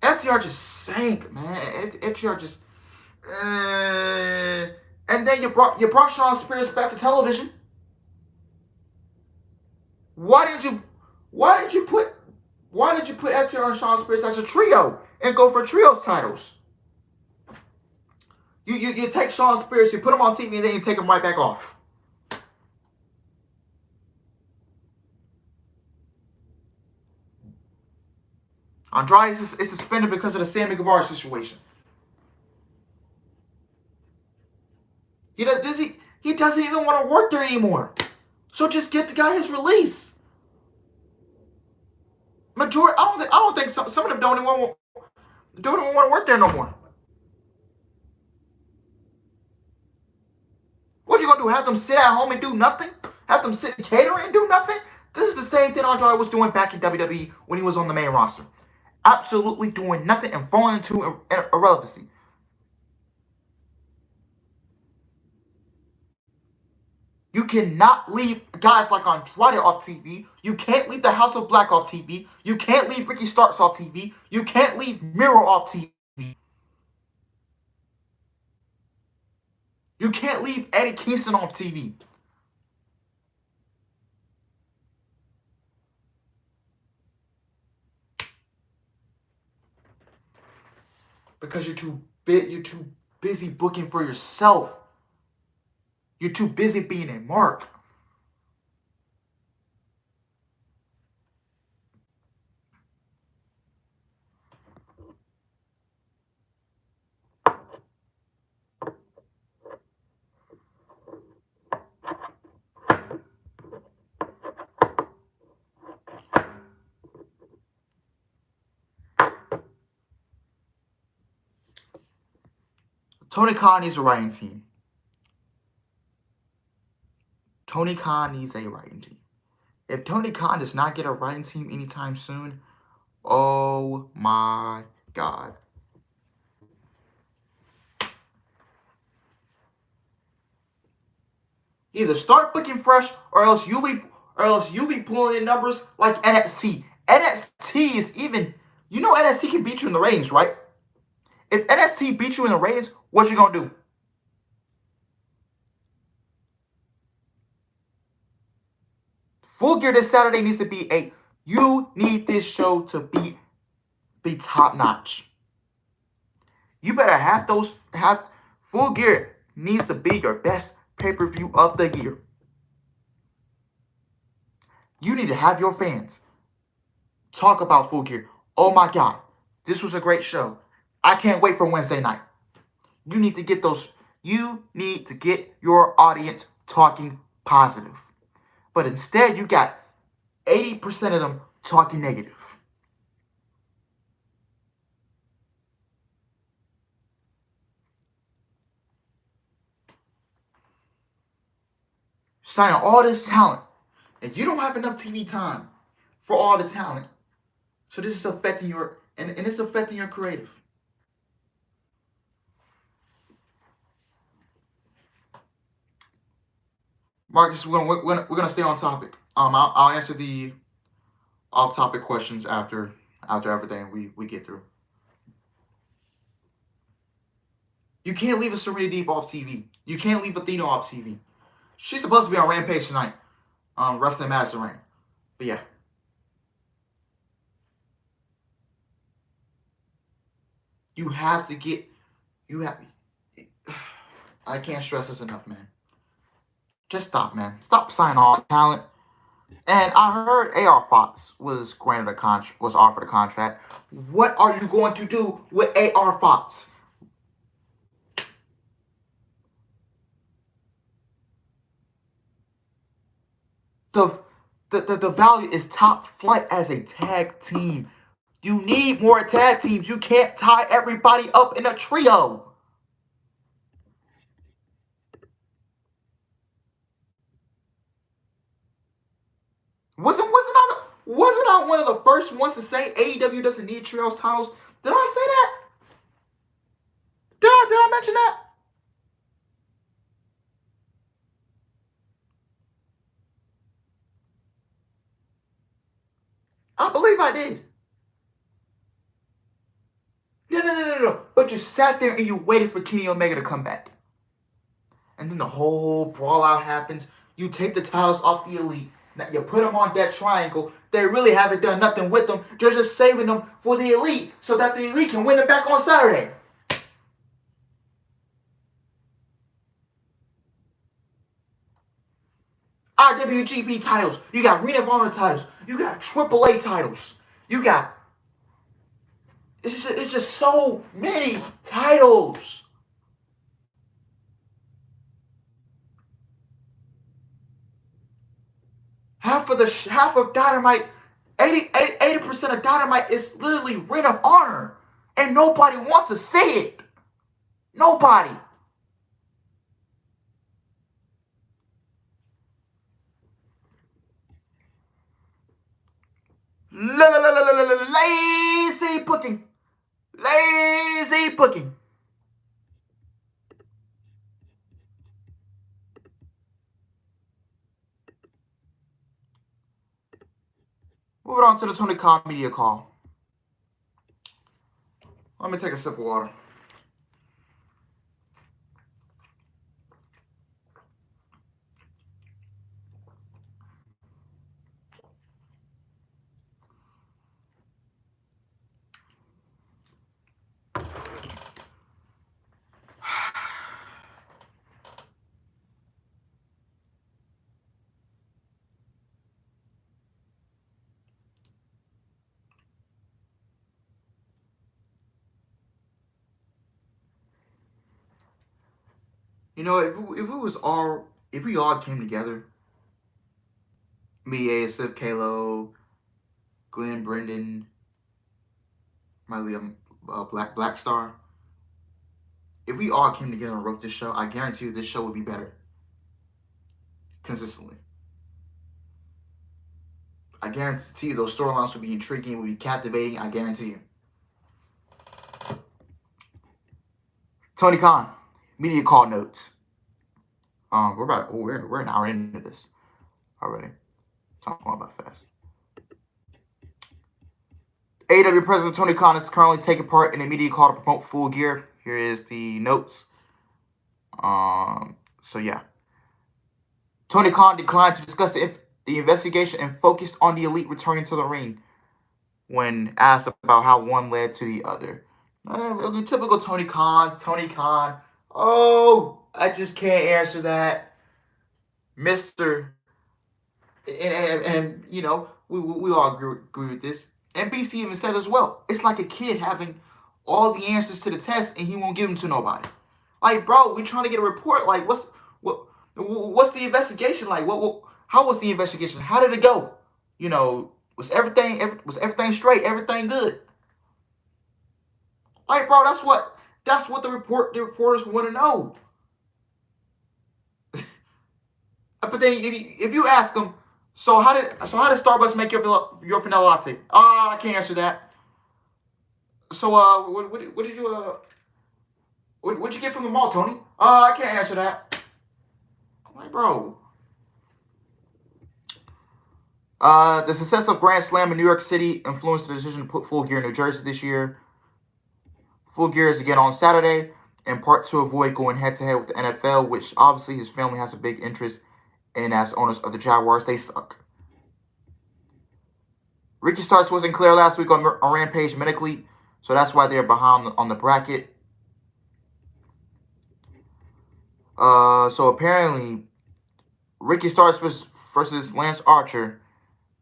FTR just sank, man. FTR just and then you brought Shawn Spears back to television. Why did you put FTR and Shawn Spears as a trio and go for trios titles? You take Shawn Spears, you put him on TV, and then you take him right back off. Andrade is suspended because of the Sammy Guevara situation. He doesn't even want to work there anymore. So just get the guy his release. Majority, I don't think some of them don't even want to work there no more. What you going to do? Have them sit at home and do nothing? Have them sit catering and do nothing? This is the same thing Andrade was doing back in WWE when he was on the main roster. Absolutely doing nothing and falling into irrelevancy. You cannot leave guys like Andrade off TV. You can't leave the House of Black off TV. You can't leave Ricky Starks off TV. You can't leave Miro off TV. You can't leave Eddie Kingston off TV. Because you're too busy booking for yourself. You're too busy being a mark. Tony Khan needs a writing team. Tony Khan needs a writing team. If Tony Khan does not get a writing team anytime soon, oh my God. Either start booking fresh, or else you'll be pulling in numbers like NXT. NXT is even, NXT can beat you in the ratings, right? If NXT beats you in the ratings, what you gonna do? Full Gear this Saturday needs to be you need this show to be top notch. You better have Full Gear needs to be your best pay-per-view of the year. You need to have your fans talk about Full Gear. Oh my God, this was a great show. I can't wait for Wednesday night. You need to get your audience talking positive. But instead, you got 80% of them talking negative. Signing all this talent, and you don't have enough TV time for all the talent. So this is affecting and it's affecting your creative. Marcus, we're gonna stay on topic. I'll answer the off-topic questions after everything we get through. You can't leave a Serena Deeb off TV. You can't leave Athena off TV. She's supposed to be on Rampage tonight, wrestling Madison Rain. But yeah. I can't stress this enough, man. Just stop, man. Stop signing all talent. And I heard AR Fox was offered a contract. What are you going to do with AR Fox? The value is top flight as a tag team. You need more tag teams. You can't tie everybody up in a trio. Wasn't I one of the first ones to say AEW doesn't need trios titles? Did I say that? Did I mention that? I believe I did. No. But you sat there and you waited for Kenny Omega to come back. And then the whole brawl out happens. You take the titles off the Elite. Now you put them on that triangle. They really haven't done nothing with them. They're just saving them for the Elite so that the Elite can win it back on Saturday. IWGP titles. You got Ring of Honor titles. You got AAA titles. You got... It's just so many titles. Half of Dynamite, 80% of Dynamite is literally Ring of Honor. And nobody wants to see it. Nobody. Lazy booking. Lazy booking. Moving on to the Tony Khan media call. Let me take a sip of water. You know, if we all came together, me, ASF, Kalo, Glenn, Brendan, my Liam, Black Star, if we all came together and wrote this show, I guarantee you this show would be better consistently. I guarantee you those storylines would be intriguing, would be captivating. I guarantee you. Tony Khan, media call notes. We're an hour into this already. Time going by fast. AEW President Tony Khan is currently taking part in a media call to promote Full Gear. Here is the notes. So yeah. Tony Khan declined to discuss the investigation and focused on the Elite returning to the ring when asked about how one led to the other. Typical Tony Khan. Tony Khan. Oh, I just can't answer that, Mister. And you know, we all agree with this. And BC even said as well, it's like a kid having all the answers to the test and he won't give them to nobody. Like, bro, we're trying to get a report. Like, what's the investigation like? How was the investigation? How did it go? You know, was everything straight? Everything good? Like, bro, that's what the reporters want to know. But then if you ask them, so how did Starbucks make your vanilla latte? I can't answer that. So what did you what'd you get from the mall, Tony? I can't answer that. I'm like, bro. The success of Grand Slam in New York City influenced the decision to put Full Gear in New Jersey this year. Full Gear is again on Saturday, in part to avoid going head-to-head with the NFL, which obviously his family has a big interest in as owners of the Jaguars. They suck. Ricky Starks wasn't clear last week on Rampage medically, so that's why they're behind on the bracket. So apparently, Ricky Starks versus Lance Archer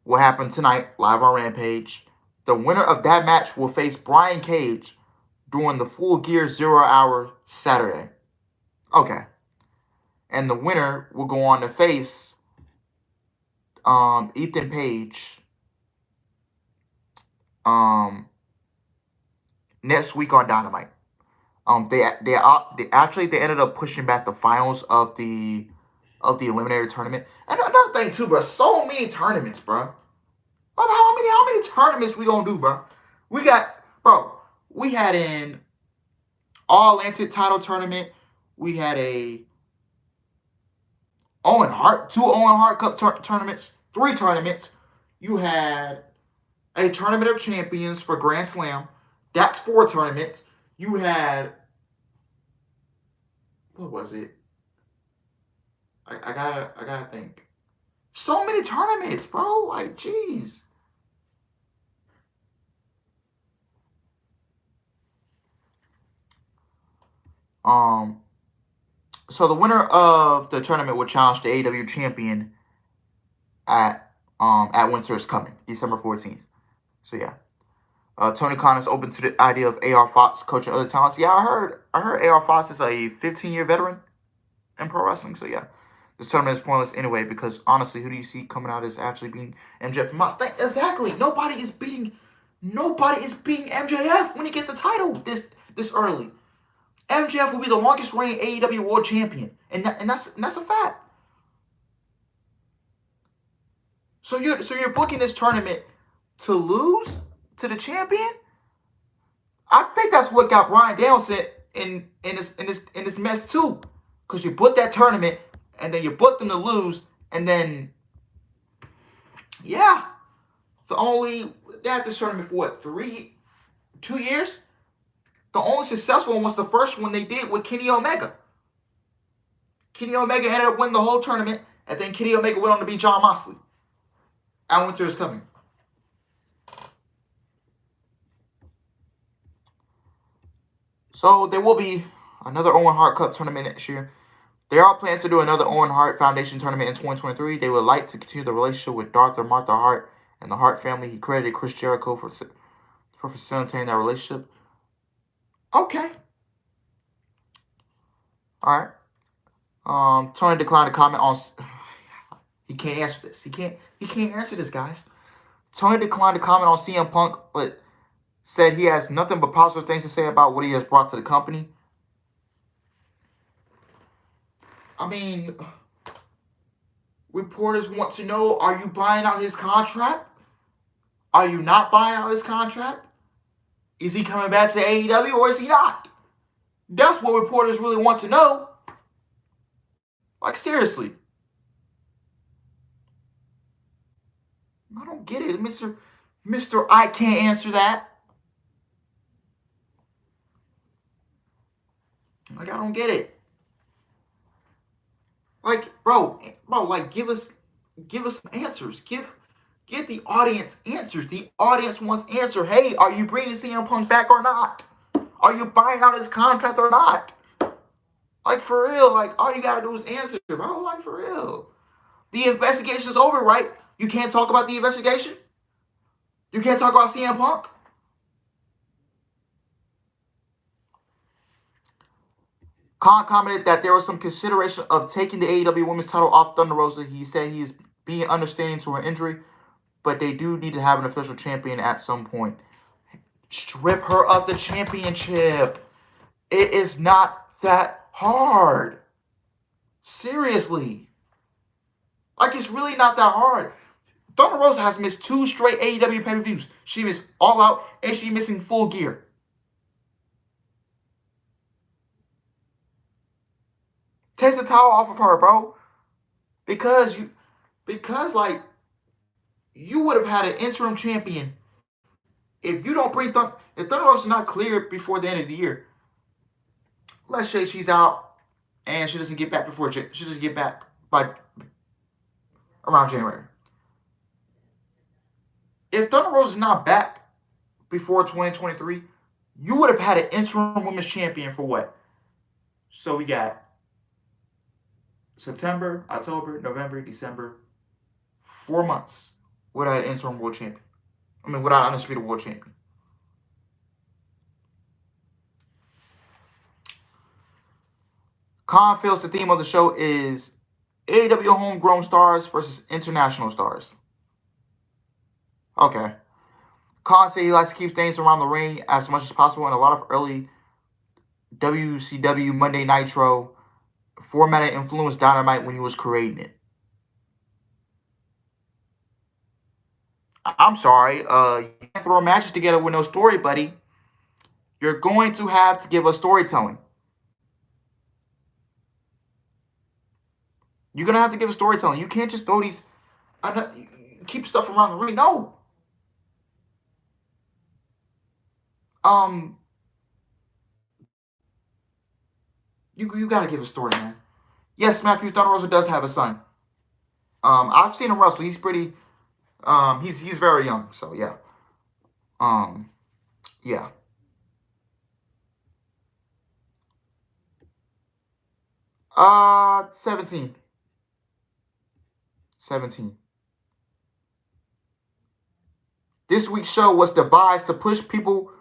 will happen tonight, live on Rampage. The winner of that match will face Brian Cage during the Full Gear 0 Hour Saturday. Okay. And the winner will go on to face Ethan Page next week on Dynamite. They ended up pushing back the finals of the Eliminator tournament. And another thing too, bro, so many tournaments, bro. How many tournaments we gonna do, bro? We had an All-Atlantic title tournament. We had two Owen Hart Cup tournaments, 3 tournaments. You had a Tournament of Champions for Grand Slam. That's 4 tournaments. You had, what was it? I gotta think. So many tournaments, bro. Like, jeez. So the winner of the tournament will challenge the AEW champion at Winter is Coming, December 14th. So yeah. Tony Khan is open to the idea of AR Fox coaching other talents. Yeah, I heard AR Fox is a 15-year veteran in pro wrestling. So yeah. This tournament is pointless anyway because honestly, who do you see coming out as actually being MJF from Moss? Exactly. Nobody is beating MJF when he gets the title this early. MJF will be the longest reigning AEW World Champion, and that's a fact. So you're booking this tournament to lose to the champion, I think that's what got Bryan Danielson in this mess too. Because you booked that tournament, and then you booked them to lose, and then they had this tournament for what, 2 years? The only successful one was the first one they did with Kenny Omega. Kenny Omega ended up winning the whole tournament, and then Kenny Omega went on to beat Jon Moxley. And Winter is coming. So there will be another Owen Hart Cup tournament next year. There are plans to do another Owen Hart Foundation tournament in 2023. They would like to continue the relationship with Darth and Martha Hart and the Hart family. He credited Chris Jericho for facilitating that relationship. Okay. All right. Tony declined to comment on. He can't answer this. He can't answer this, guys. Tony declined to comment on CM Punk, but said he has nothing but positive things to say about what he has brought to the company. I mean, reporters want to know, are you buying out his contract? Are you not buying out his contract? Is he coming back to AEW or is he not? That's what reporters really want to know. Like, seriously. I don't get it, Mr. I can't answer that. Like, I don't get it. Like, bro, like, give us some answers. Give the audience answers. The audience wants answer. Hey, are you bringing CM Punk back or not? Are you buying out his contract or not? Like, for real. Like, all you gotta do is answer, bro. Like, for real. The investigation's over, right? You can't talk about the investigation? You can't talk about CM Punk? Khan commented that there was some consideration of taking the AEW Women's title off Thunder Rosa. He said he is being understanding to her injury, but they do need to have an official champion at some point. Strip her of the championship. It is not that hard. Seriously. Like, it's really not that hard. Thunder Rosa has missed 2 straight AEW pay-per-views. She missed All Out, and she's missing Full Gear. Take the towel off of her, bro. Because like, you would have had an interim champion if you don't bring if Thunder Rosa is not cleared before the end of the year. Let's say she's out and she doesn't get back by around January. If Thunder Rosa is not back before 2023, you would have had an interim women's champion for what? So we got September, October, November, December, 4 months without an interim world champion. Without an undisputed world champion. Khan feels the theme of the show is AEW homegrown stars versus international stars. Okay. Khan said he likes to keep things around the ring as much as possible, and a lot of early WCW Monday Nitro formatted influenced Dynamite when he was creating it. I'm sorry, you can't throw matches together with no story, buddy. You're going to have to give us storytelling. You're going to have to give us storytelling. You can't just throw these, keep stuff around the ring. No. You got to give a story, man. Yes, Matthew Thunder Rosa does have a son. I've seen him wrestle. He's pretty, he's very young, so yeah. Yeah. Uh, 17. This week's show was devised to push people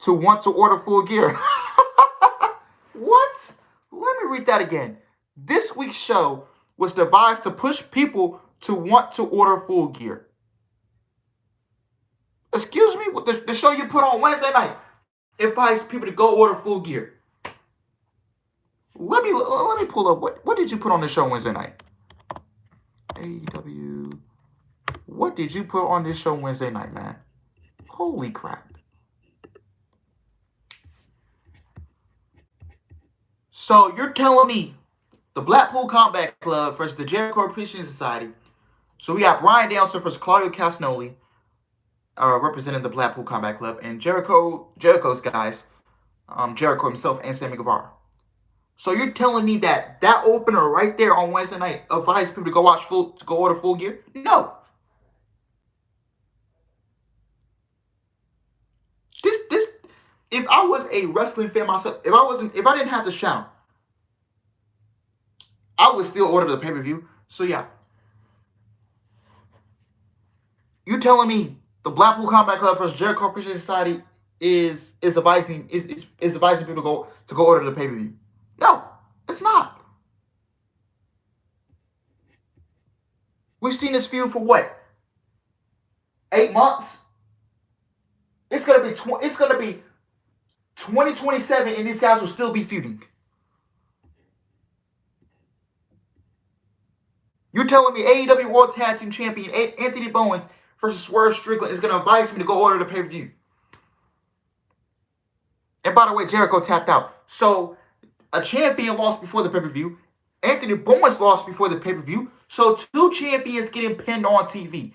to want to order Full Gear. What? Let me read that again. This week's show was devised to push people to want to order Full Gear. Excuse me? The show you put on Wednesday night invites people to go order Full Gear. Let me pull up. What did you put on the show Wednesday night? AEW. What did you put on this show Wednesday night, man? Holy crap. So you're telling me the Blackpool Combat Club versus the Jericho Appreciation Society. So we got Brian Danielson versus Claudio Castagnoli, representing the Blackpool Combat Club, and Jericho's guys, Jericho himself and Sammy Guevara. So you're telling me that opener right there on Wednesday night advised people to go order Full Gear? No. This if I was a wrestling fan myself, if I didn't have this channel, I would still order the pay-per-view. So yeah. You telling me the Blackpool Combat Club versus Jericho Appreciation Society is advising people to go order the pay-per-view? No, it's not. We've seen this feud for what? 8 months? It's gonna be 2027 and these guys will still be feuding. You're telling me AEW World Tag Team Champion Anthony Owens versus Swerve Strickland is going to advise me to go order the pay-per-view? And by the way, Jericho tapped out. So a champion lost before the pay-per-view. Anthony Owens lost before the pay-per-view. So 2 champions getting pinned on TV.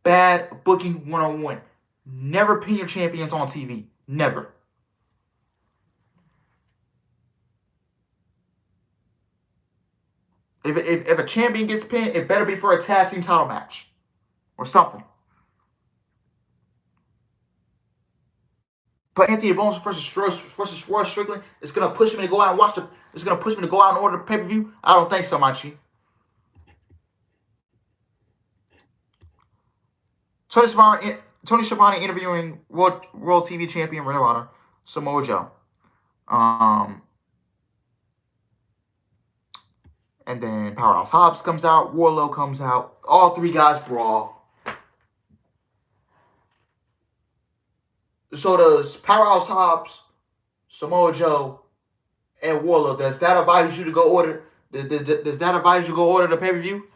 Bad booking 101. Never pin your champions on TV. Never. If a champion gets pinned, it better be for a tag team title match or something. But Anthony Owens versus Swerve Strickland is gonna push me to go out and watch the. It's gonna push me to go out and order the pay-per-view. I don't think so, Machi. Tony Schiavone interviewing World TV Champion Ring of Honor Samoa Joe. And then Powerhouse Hobbs comes out. Wardlow comes out. All 3 guys brawl. So does Powerhouse Hobbs, Samoa Joe, and Wardlow. Does that advise you to go order? Does that advise you to go order the pay-per-view?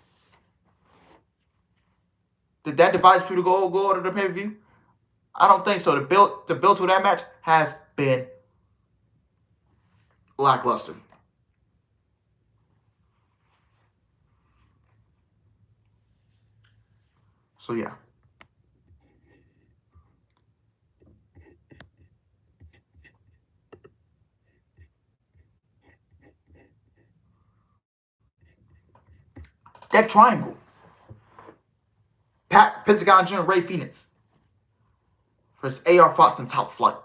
Did that advise people to go order the pay-per-view? I don't think so. The build to that match has been lackluster. So yeah. That triangle. Pentagon Jr. Ray Phoenix versus AR Fox and Top Flight.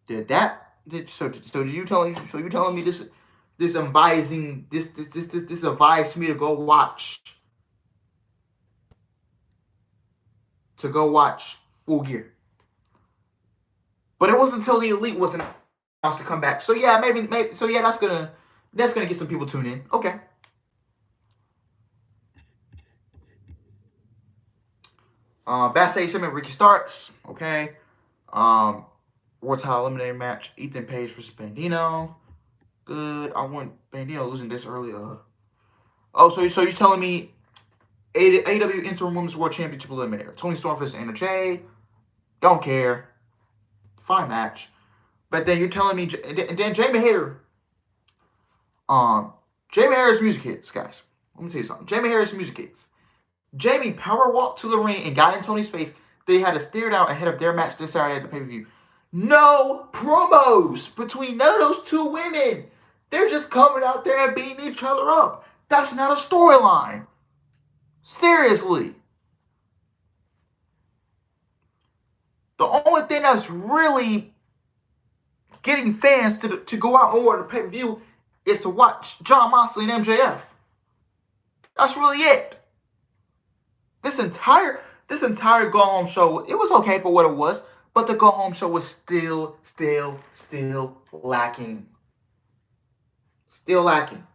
So you telling me this advised me to go watch Full Gear. But it wasn't until the Elite was announced to come back. So yeah, maybe so yeah, that's gonna get some people tuned in. Okay. Backstage segment, Ricky Starks. Okay. World title eliminator match, Ethan Page versus Bandito. Good. I want Bandito losing this early. So you're telling me AEW Interim Women's World Championship eliminator, Toni Storm versus Anna Jay. Don't care. Fine match. But then you're telling me, and then Jamie Hayter. Jamie Hayter's music hits, guys. Let me tell you something. Jamie Hayter's music hits. Jamie power walked to the ring and got in Tony's face. They had to stare down ahead of their match this Saturday at the pay-per-view. No promos between none of those 2 women. They're just coming out there and beating each other up. That's not a storyline. Seriously. The only thing that's really getting fans to go out and order the pay-per-view is to watch Jon Moxley and MJF. That's really it. This entire go-home show, it was okay for what it was, but the go-home show was still lacking. Still lacking.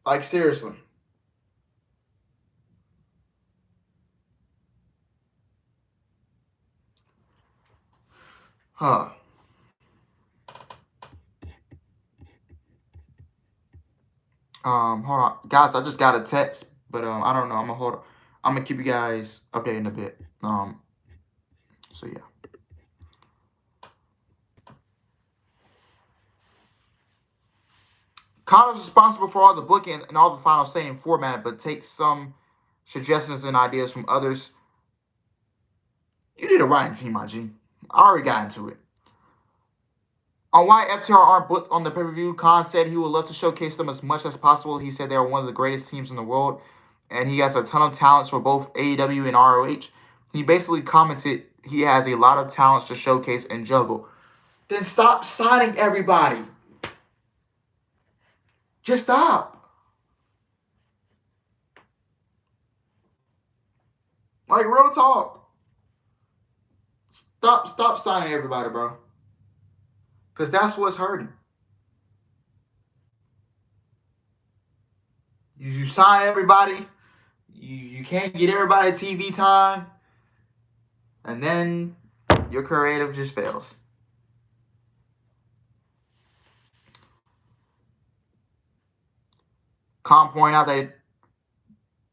Like, seriously. Huh. Hold on, guys. I just got a text, but I don't know. I'm gonna keep you guys updated in a bit. So yeah. Connor's responsible for all the booking and all the final say in format, but takes some suggestions and ideas from others. You need a writing team, my G. I already got into it. On why FTR aren't booked on the pay-per-view, Khan said he would love to showcase them as much as possible. He said they are one of the greatest teams in the world, and he has a ton of talents for both AEW and ROH. He basically commented he has a lot of talents to showcase and juggle. Then stop signing everybody. Just stop. Like, real talk. Stop signing everybody, bro. Because that's what's hurting. You sign everybody, you can't get everybody TV time, and then your creative just fails. Khan pointed out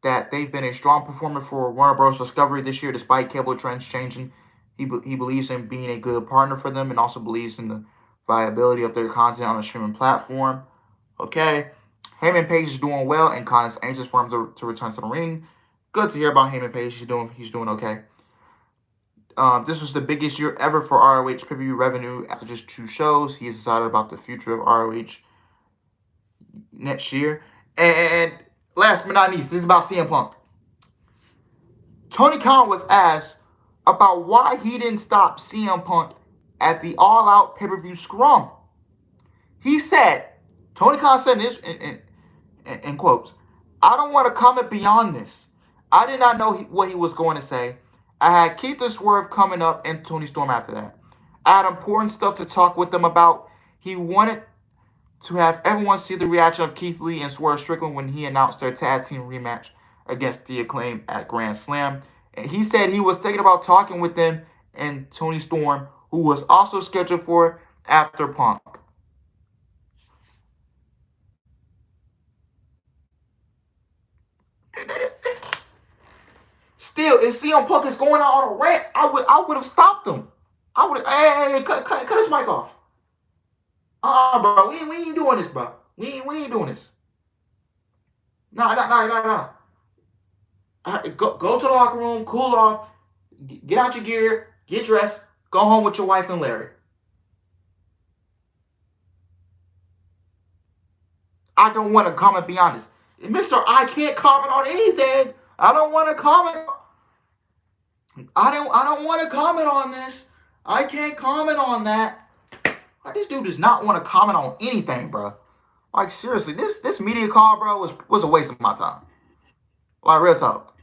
that they've been a strong performer for Warner Bros. Discovery this year, despite cable trends changing. He believes in being a good partner for them and also believes in the viability of their content on a streaming platform. Okay. Heyman Page is doing well, and Khan is anxious for him to return to the ring. Good to hear about Heyman Page. He's doing okay. This was the biggest year ever for ROH pay-per-view revenue after just 2 shows. He is excited about the future of ROH next year. And last but not least, this is about CM Punk. Tony Khan was asked about why he didn't stop CM Punk at the All Out pay-per-view scrum. He said, Tony Khan said this in quotes, "I don't want to comment beyond this. I did not know what he was going to say. I had Keith and Swerve coming up and Tony Storm after that. I had important stuff to talk with them about. He wanted to have everyone see the reaction of Keith Lee and Swerve Strickland when he announced their tag team rematch against The Acclaim at Grand Slam. And he said he was thinking about talking with them and Tony Storm, who was also scheduled for after Punk." Still, if CM Punk is going out on a rant, I would have stopped him. I would have, hey, cut his mic off. Bro, we ain't doing this, bro. We ain't doing this. No. Go to the locker room, cool off, get out your gear, get dressed, go home with your wife and Larry. I don't want to comment beyond this. Mister, I can't comment on anything. I don't want to comment. I don't want to comment on this. I can't comment on that. Like, this dude does not want to comment on anything, bro. Like, seriously, this media call, bro, was a waste of my time. Like, real talk.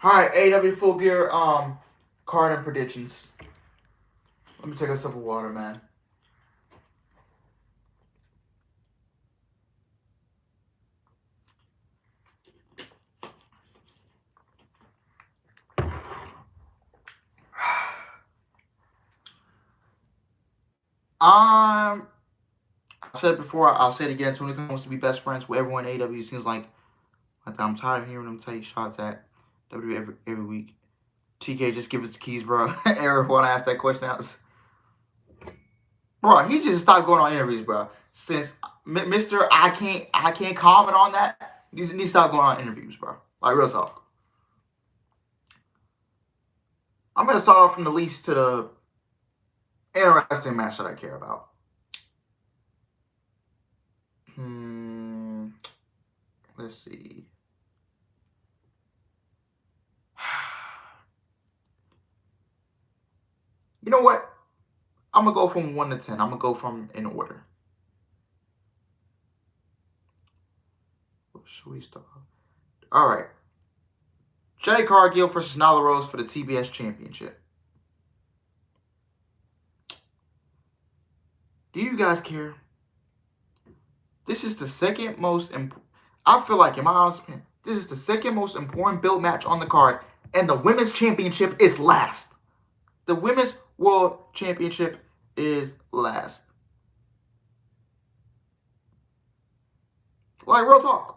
All right, AEW Full Gear card and predictions. Let me take a sip of water, man. I've said it before, I'll say it again. Tony Khan wants to be best friends with everyone in AEW. It seems like I'm tired of hearing him take shots at WWE every week. TK, just give it the keys, bro. Eric, want to ask that question out? Bro, he just stopped going on interviews, bro. Since Mr. I can't comment on that. He needs to stop going on interviews, bro. Like, real talk. I'm gonna start off from the least to the interesting match that I care about. Let's see. You know what? I'm gonna go from 1 to 10. I'm gonna go from in order. Where should we start? All right. Jade Cargill versus Nyla Rose for the TBS Championship. Do you guys care? This is the second most important. I feel like, in my honest opinion, this is the second most important build match on the card, and the Women's Championship is last. The Women's World Championship is last. Like, real talk.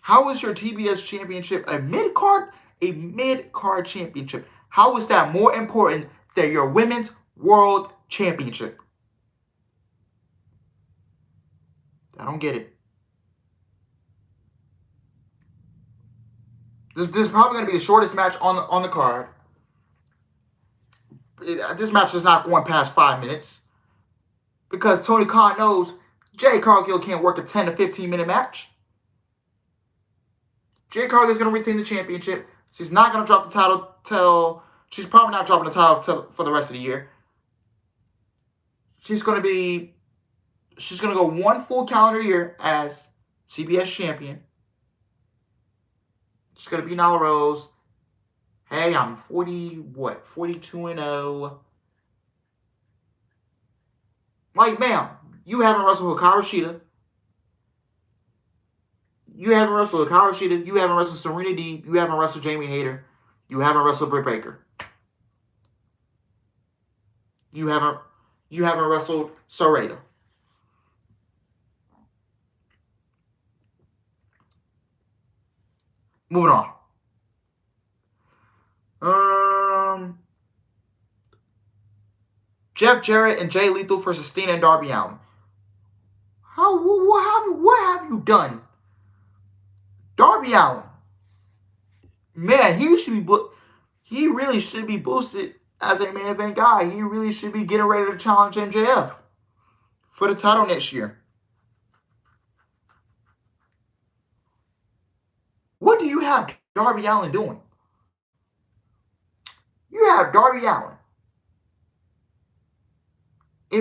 How is your TBS Championship a mid-card? A mid-card championship. How is that more important than your Women's World Championship? I don't get it. This is probably going to be the shortest match on the card. This match is not going past 5 minutes. Because Tony Khan knows Jade Cargill can't work a 10 to 15 minute match. Jade Cargill is going to retain the championship. She's not going to drop the title till... She's probably not dropping the title for the rest of the year. She's going to go one full calendar year as CBS champion. She's going to be Nyla Rose. Hey, I'm 42-0. Like, ma'am, you haven't wrestled Hikaru Shida. You haven't wrestled Hikaru Shida. You haven't wrestled Serena Deeb. You haven't wrestled Jamie Hayter. You haven't wrestled Britt Baker. You haven't wrestled Saraya. Moving on. Jeff Jarrett and Jay Lethal versus Steen and Darby Allin. What have you done? Darby Allin. Man, he really should be boosted as a main event guy. He really should be getting ready to challenge MJF for the title next year. What do you have Darby Allin doing? You have Darby Allin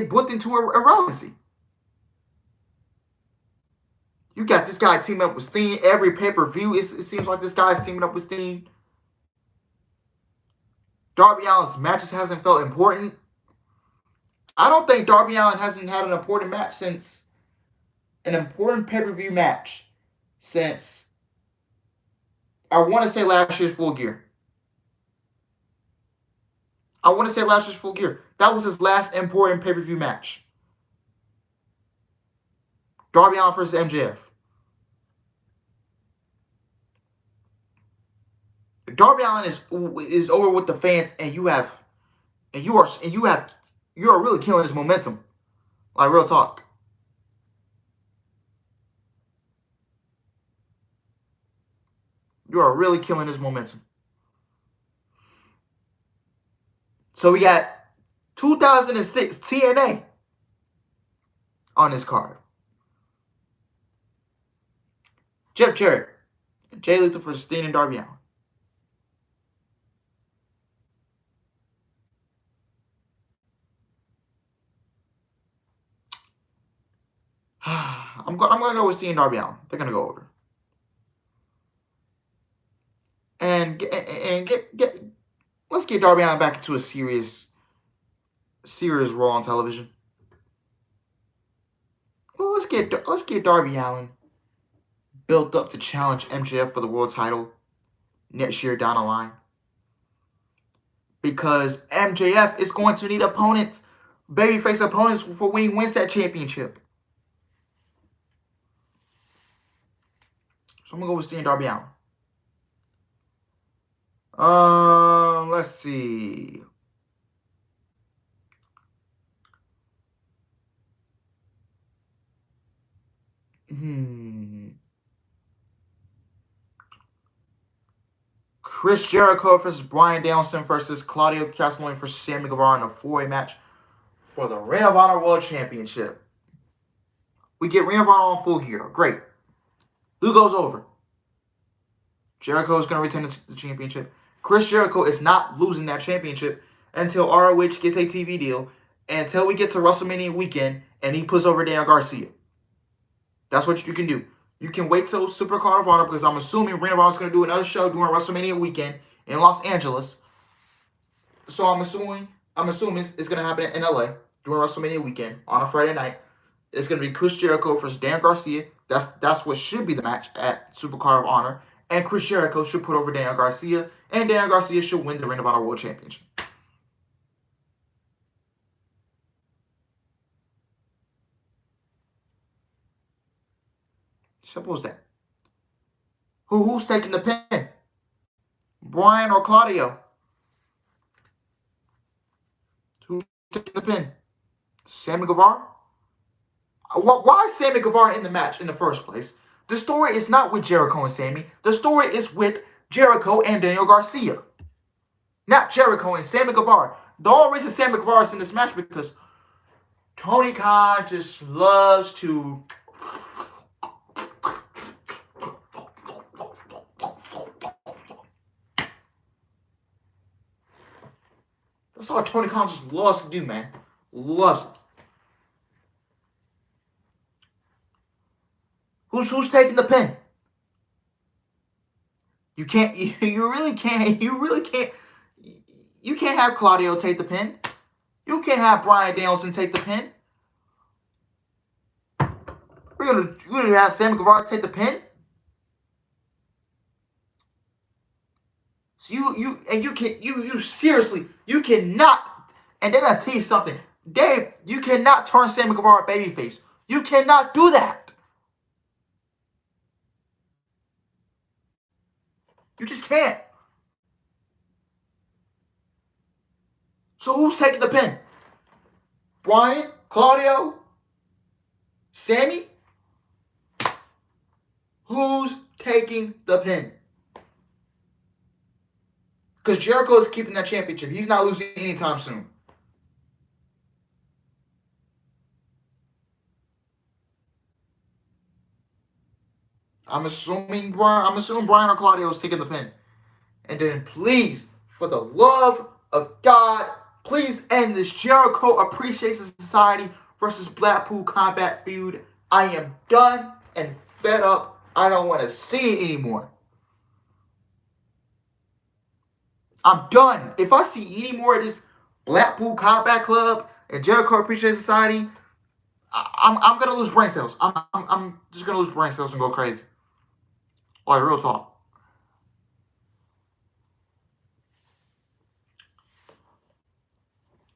booked into irrelevancy. You got this guy teaming up with Steen every pay-per-view. It seems like this guy's teaming up with Steen. Darby Allin's matches hasn't felt important. I don't think Darby Allin hasn't had an important match since an important pay-per-view match since, I want to say, last year's Full Gear. That was his last important pay-per-view match. Darby Allin versus MJF. Darby Allin is over with the fans, and you are really killing his momentum. Like, real talk. You are really killing his momentum. So we got 2006 TNA on this card. Jeff Jarrett, Jay Lethal versus Steen and Darby Allin. I'm going to go with Steen and Darby Allin. They're going to go over. And let's get Darby Allin back into a serious role on television. Well, let's get Darby Allin built up to challenge MJF for the world title next year down the line. Because MJF is going to need opponents, babyface opponents, for when he wins that championship. So I'm going to go with Steen and Darby Allin. Let's see. Chris Jericho versus Bryan Danielson versus Claudio Castagnoli versus Sammy Guevara in a 4-way match for the Ring of Honor World Championship. We get Ring of Honor on Full Gear. Great. Who goes over? Jericho is going to retain the championship. Chris Jericho is not losing that championship until ROH gets a TV deal, and until we get to WrestleMania weekend and he puts over Daniel Garcia. That's what you can do. You can wait till Super Card of Honor because I'm assuming Ring of Honor is going to do another show during WrestleMania weekend in Los Angeles. So I'm assuming it's going to happen in LA during WrestleMania weekend on a Friday night. It's going to be Chris Jericho versus Dan Garcia. That's what should be the match at Super Card of Honor. And Chris Jericho should put over Dan Garcia, and Dan Garcia should win the Ring of Honor World Championship. Simple as that. Who's taking the pin? Brian or Claudio? Who's taking the pin? Sammy Guevara? Why is Sammy Guevara in the match in the first place? The story is not with Jericho and Sammy. The story is with Jericho and Daniel Garcia. Not Jericho and Sammy Guevara. The only reason Sammy Guevara is in this match because Tony Khan just loves to... That's all Tony Khan just loves to do, man. Loves it. Who's taking the pin? You can't. You really can't. You can't have Claudio take the pin. You can't have Bryan Danielson take the pin. We're gonna have Sammy Guevara take the pin. So you seriously, you cannot. And then I tell you something, Dave, you cannot turn Sammy Guevara babyface. You cannot do that. You just can't. So who's taking the pin? Brian? Claudio? Sammy? Who's taking the pin? Because Jericho is keeping that championship. He's not losing anytime soon. I'm assuming Brian or Claudio is taking the pin. And then please, for the love of God, please end this Jericho Appreciation Society versus Blackpool Combat feud. I am done and fed up. I don't want to see it anymore. I'm done. If I see any more of this Blackpool Combat Club and Jericho Appreciation Society, I'm gonna lose brain cells. I'm just gonna lose brain cells and go crazy. Like, real talk.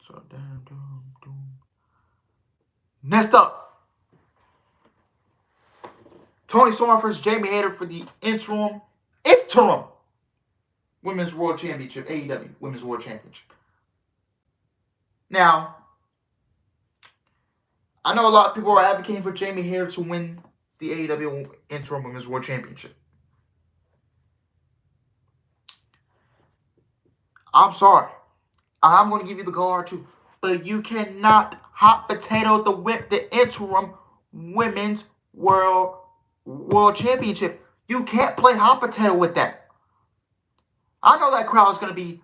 So next up, Tony Storm versus Jamie Hayter for the interim Women's World Championship, AEW Women's World Championship. Now, I know a lot of people are advocating for Jamie Hayter to win the AEW interim Women's World Championship. I'm sorry. I'm going to give you the card too. But you cannot hot potato the interim Women's World Championship. You can't play hot potato with that. I know that crowd is going to be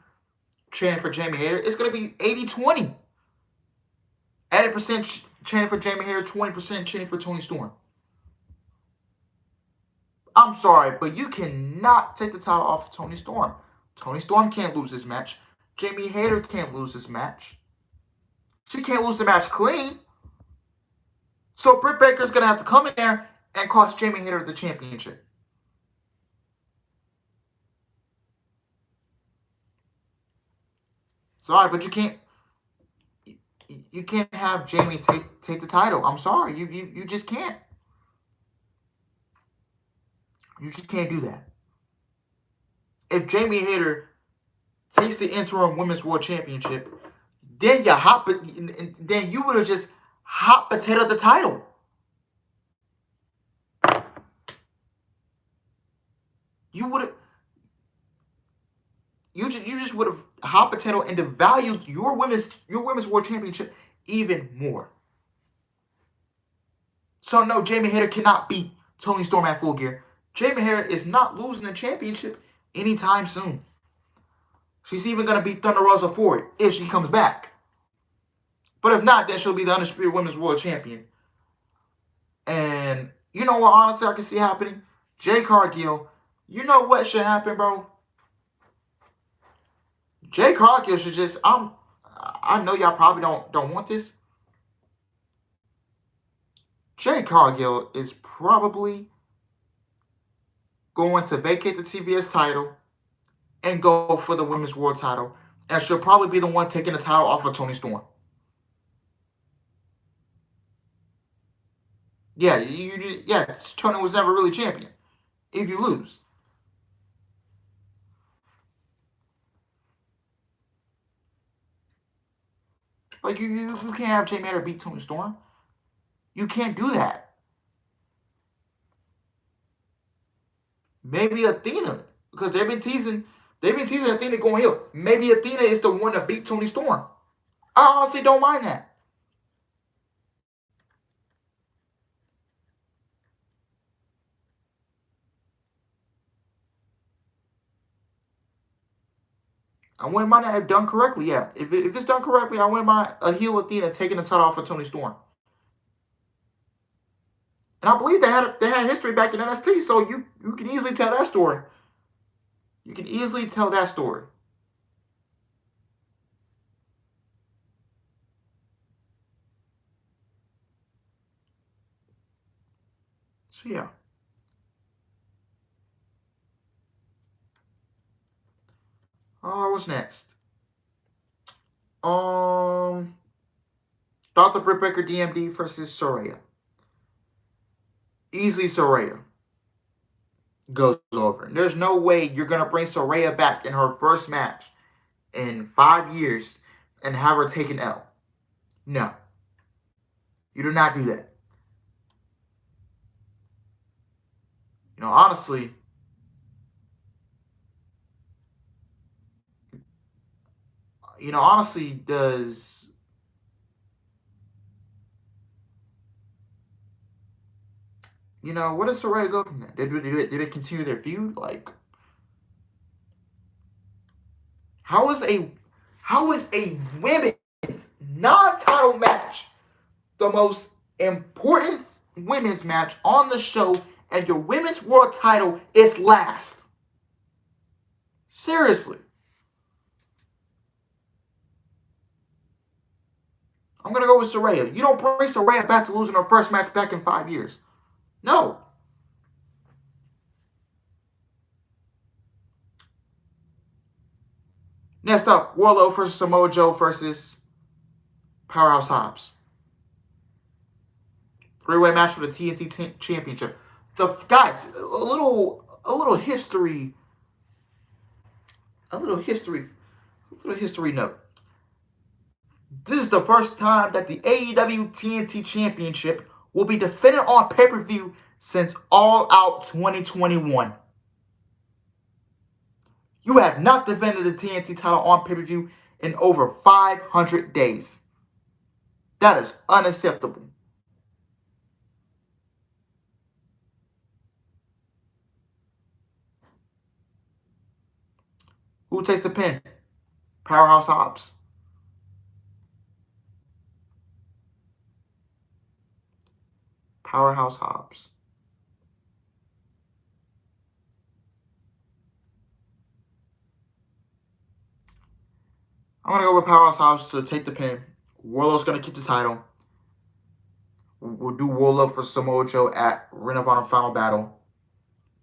chanting for Jamie Hayter. It's going to be 80-20. 80% chanting for Jamie Hayter, 20% chanting for Toni Storm. I'm sorry, but you cannot take the title off of Toni Storm. Toni Storm can't lose this match. Jamie Hayter can't lose this match. She can't lose the match clean. So Britt Baker's going to have to come in there and cost Jamie Hayter the championship. Sorry, but you can't have Jamie take the title. I'm sorry. You just can't. You just can't do that. If Jamie Hayter takes the interim Women's World Championship, then you would have just hot potato the title. You just would have hot potato and devalued your women's World Championship even more. So no, Jamie Hayter cannot beat Toni Storm at Full Gear. Jamie Hayter is not losing the championship anytime soon. She's even going to beat Thunder Rosa for it if she comes back. But if not, then she'll be the Undisputed Women's World Champion. And You know what, honestly, I can see happening? Jay Cargill, you know what should happen, bro? Jay Cargill should just, I know y'all probably don't want this. Jay Cargill is probably going to vacate the TBS title and go for the Women's World title. And she'll probably be the one taking the title off of Toni Storm. Yeah, Toni was never really champion if you lose. Like, you can't have Jay Matter beat Toni Storm. You can't do that. Maybe Athena, because they've been teasing Athena going heel. Maybe Athena is the one to beat Toni Storm. I honestly don't mind that. I wouldn't mind that if done correctly. Yeah, if it's done correctly, I wouldn't mind a heel Athena taking the title off of Toni Storm. And I believe they had history back in NXT, so you can easily tell that story. You can easily tell that story. So yeah. What's next? Dr. Britt Baker DMD versus Saraya. Easily Saraya goes over. There's no way you're gonna bring Saraya back in her first match in 5 years and have her take an L. No. You do not do that. Honestly, does where does Saraya go from there? Did it continue their feud? Like, how is a women's non-title match the most important women's match on the show, and your women's world title is last? Seriously. I'm going to go with Saraya. You don't bring Saraya back to losing her first match back in 5 years. No. Next up, Wardlow versus Samoa Joe versus Powerhouse Hobbs. 3-way match for the TNT Championship. Guys, a little history note. This is the first time that the AEW TNT Championship will be defended on pay-per-view since All Out 2021. You have not defended the TNT title on pay-per-view in over 500 days. That is unacceptable. Who takes the pin? Powerhouse Hobbs. Powerhouse Hobbs. I'm going to go with Powerhouse Hobbs to take the pin. Wardlow's going to keep the title. We'll do Wardlow for Samoa Joe at Ring of Honor Final Battle.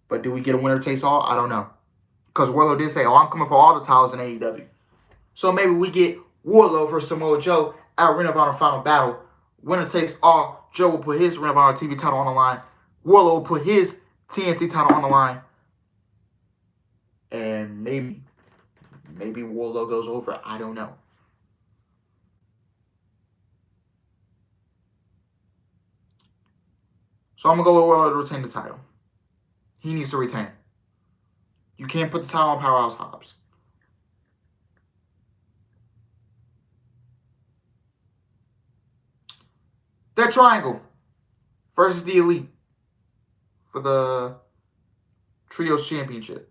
But do we get a winner takes all? I don't know. Because Wardlow did say, I'm coming for all the titles in AEW. So maybe we get Wardlow for Samoa Joe at Ring of Honor Final Battle. Winner takes all. Joe will put his Ring of Honor TV title on the line. Wardlow will put his TNT title on the line. And maybe Wardlow goes over. I don't know. So I'm going to go with Wardlow to retain the title. He needs to retain. You can't put the title on Powerhouse Hobbs. That triangle versus the Elite for the Trios Championship.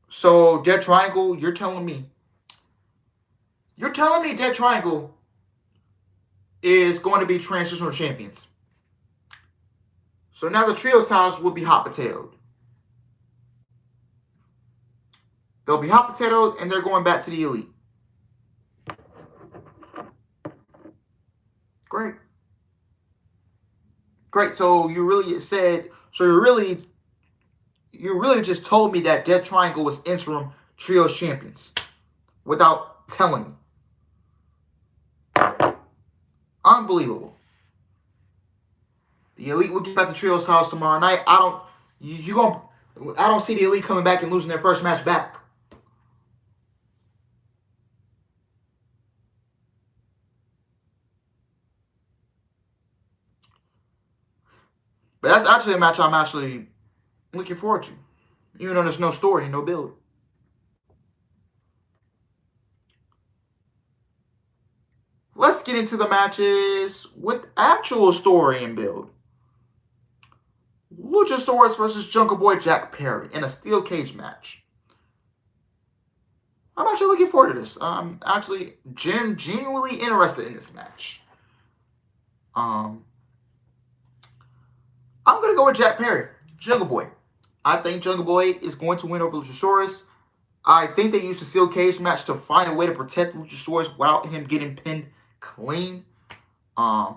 So, Dead Triangle, you're telling me Dead Triangle is going to be transitional champions. So now the trios titles will be hot potatoed. They'll be hot potatoed, and they're going back to the Elite. Great. Great. So you really said, so you really just told me that Death Triangle was interim trios champions without telling me. Unbelievable. The Elite will get back the trios titles tomorrow night. I don't see the Elite coming back and losing their first match back. But that's actually a match I'm actually looking forward to. Even though there's no story, no build. Let's get into the matches with actual story and build. Luchasaurus versus Jungle Boy Jack Perry in a steel cage match. I'm actually looking forward to this. I'm actually genuinely interested in this match. I'm going to go with Jack Perry, Jungle Boy. I think Jungle Boy is going to win over Luchasaurus. I think they used the steel cage match to find a way to protect Luchasaurus without him getting pinned clean. I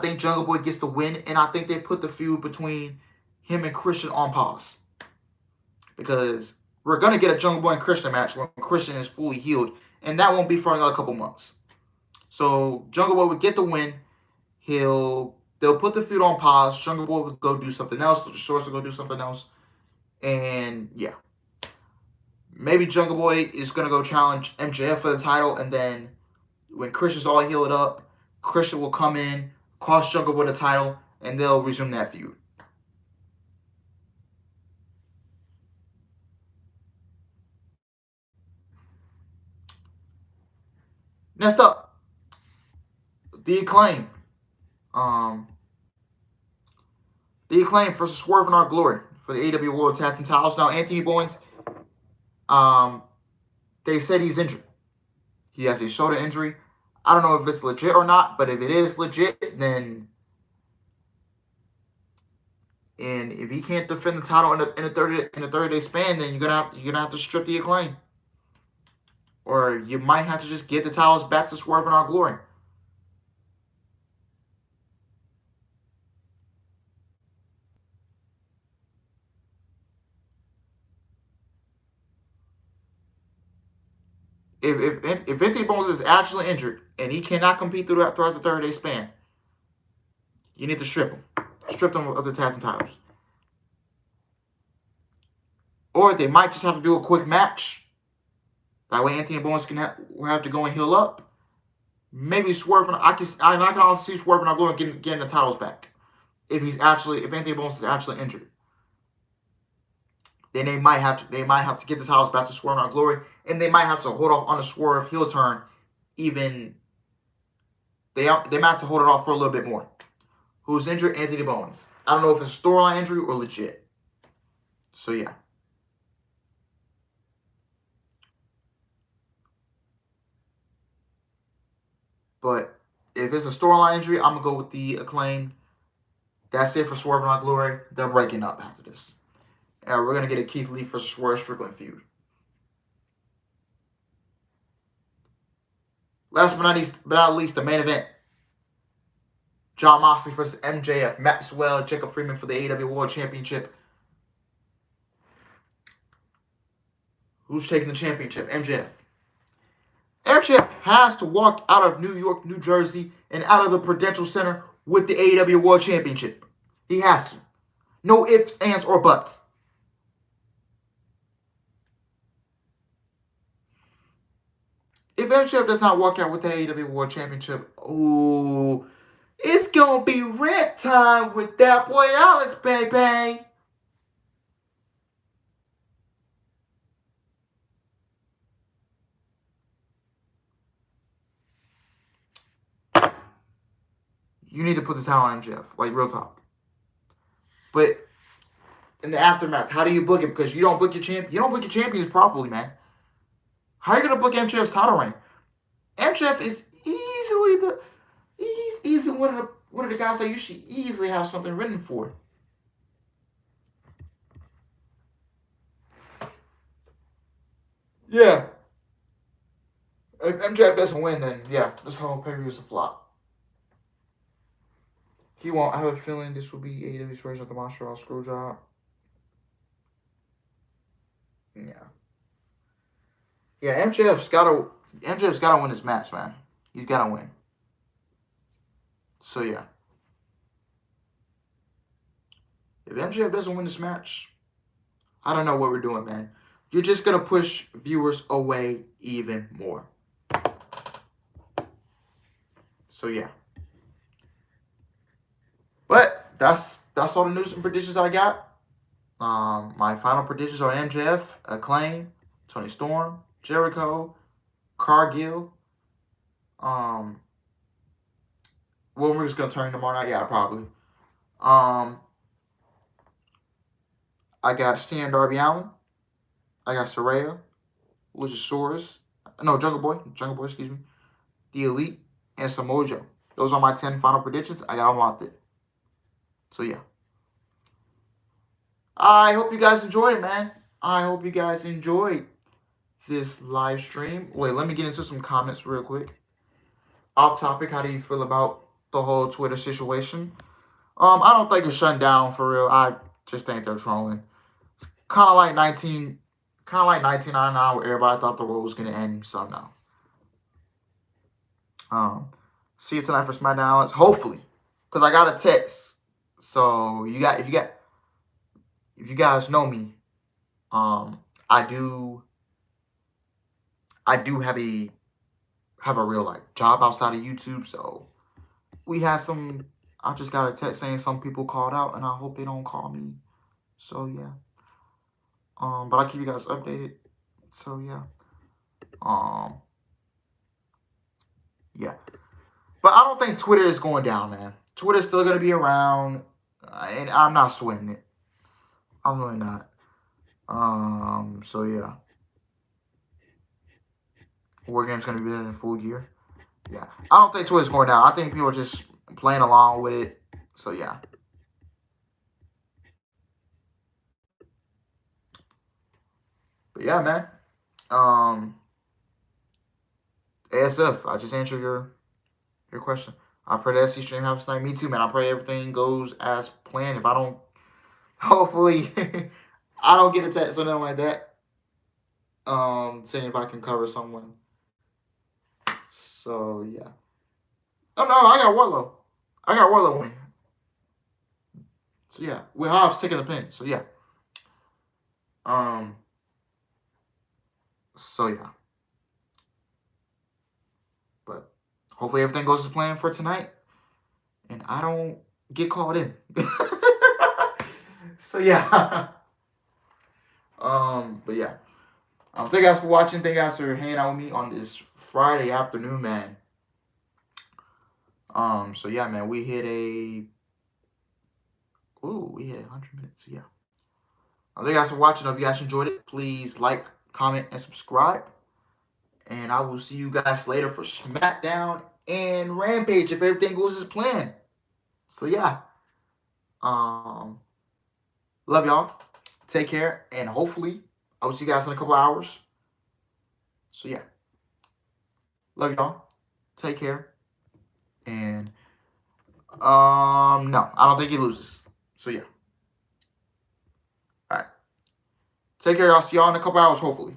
think Jungle Boy gets the win, and I think they put the feud between him and Christian on pause. Because we're going to get a Jungle Boy and Christian match when Christian is fully healed, and that won't be for another couple months. So Jungle Boy would get the win. They'll put the feud on pause. Jungle Boy would go do something else. Luchasaurus will go do something else. And yeah. Maybe Jungle Boy is going to go challenge MJF for the title. And then when Christian's all healed up, Christian will come in, cost Jungle Boy the title, and they'll resume that feud. Next up, The Acclaim. The Acclaim versus Swerve in Our Glory for the AEW World Tag Team titles. Now, Anthony Bowens, they said he's injured. He has a shoulder injury. I don't know if it's legit or not, but if it is legit, then and if he can't defend the title in a 30-day span, then you're gonna have to strip the Acclaim, or you might have to just get the titles back to Swerve in Our Glory. If Anthony Bowens is actually injured and he cannot compete throughout the 30-day span, you need to strip him. Strip them of the tag team titles. Or they might just have to do a quick match. That way Anthony Bowens will have to go and heal up. Maybe Swerve, I can also see Swerve in Our Glory getting the titles back. If Anthony Bowens is actually injured. Then they might have to get the titles back to Swerve in Our Glory, and they might have to hold off on the Swerve heel turn. Even they might have to hold it off for a little bit more. Who's injured? Anthony Bowens. I don't know if it's a storyline injury or legit. So yeah. But if it's a storyline injury, I'm gonna go with the Acclaim. That's it for Swerve in Our Glory. They're breaking up after this. We're going to get a Keith Lee versus Swerve Strickland feud. Last but not least, the main event. Jon Moxley versus MJF. Maxwell, Jacob Freeman for the AEW World Championship. Who's taking the championship? MJF. MJF has to walk out of New York, New Jersey, and out of the Prudential Center with the AEW World Championship. He has to. No ifs, ands, or buts. If MJF does not walk out with the AEW World Championship, ooh, it's going to be rent time with that boy Alex, baby. You need to put this title on MJF, like real talk. But in the aftermath, how do you book it? Because you don't book your champions properly, man. How are you gonna book MJF's title reign? MJF is easily He's easily one of the guys that you should easily have something written for. Yeah. If MJF doesn't win, then yeah, this whole pay-per-view is a flop. He won't. I have a feeling this will be AEW's version of the Monster Raw Screwjob. Yeah. Yeah, MJF's gotta win this match, man. He's gotta win. So yeah. If MJF doesn't win this match, I don't know what we're doing, man. You're just gonna push viewers away even more. So yeah. But that's all the news and predictions I got. My final predictions are MJF, Acclaim, Tony Storm, Jericho, Cargill. Well, we're just gonna turn tomorrow night. Yeah, probably. I got Stan Darby Allin. I got Saraya, Luchasaurus. No, Jungle Boy, excuse me. The Elite, and Samoa Joe. Those are my 10 final predictions. I got them out there. So, yeah. I hope you guys enjoyed it, man. I hope you guys enjoyed this live stream. Wait, let me get into some comments real quick. Off topic, how do you feel about the whole Twitter situation? I don't think it's shut down for real. I just think they're trolling. It's kind of like 1999 where everybody thought the world was gonna end somehow. See you tonight for SmackDown. Hopefully, because I got a text. So if you guys know me, I do have a real like job outside of YouTube. So we had some. I just got a text saying some people called out, and I hope they don't call me. So yeah. But I'll keep you guys updated. So yeah. Yeah. But I don't think Twitter is going down, man. Twitter's still gonna be around, and I'm not sweating it. I'm really not. So yeah. War Game's gonna be in full gear. Yeah. I don't think Twitter's going down. I think people are just playing along with it. So yeah. But yeah, man. ASF, I just answered your question. I pray the SC stream happens tonight. Me too, man. I pray everything goes as planned. If I don't, hopefully, I don't get a text or nothing like that. Saying if I can cover someone. So yeah. Oh no, I got Warlow. Winning. So yeah, with Hobbs taking the pin. So yeah. So yeah. But hopefully everything goes as planned for tonight, and I don't get called in. So yeah. But yeah. Thank you guys for watching. Thank you guys for hanging out with me on this Friday afternoon, man. So yeah, man, we hit 100 minutes. Yeah. Thank you guys for watching. Hope you guys enjoyed it. Please like, comment, and subscribe. And I will see you guys later for SmackDown and Rampage if everything goes as planned. So yeah. Love y'all. Take care, and hopefully I will see you guys in a couple hours. So yeah. Love y'all. Take care. And no, I don't think he loses. So yeah. All right. Take care, y'all. See y'all in a couple hours, hopefully.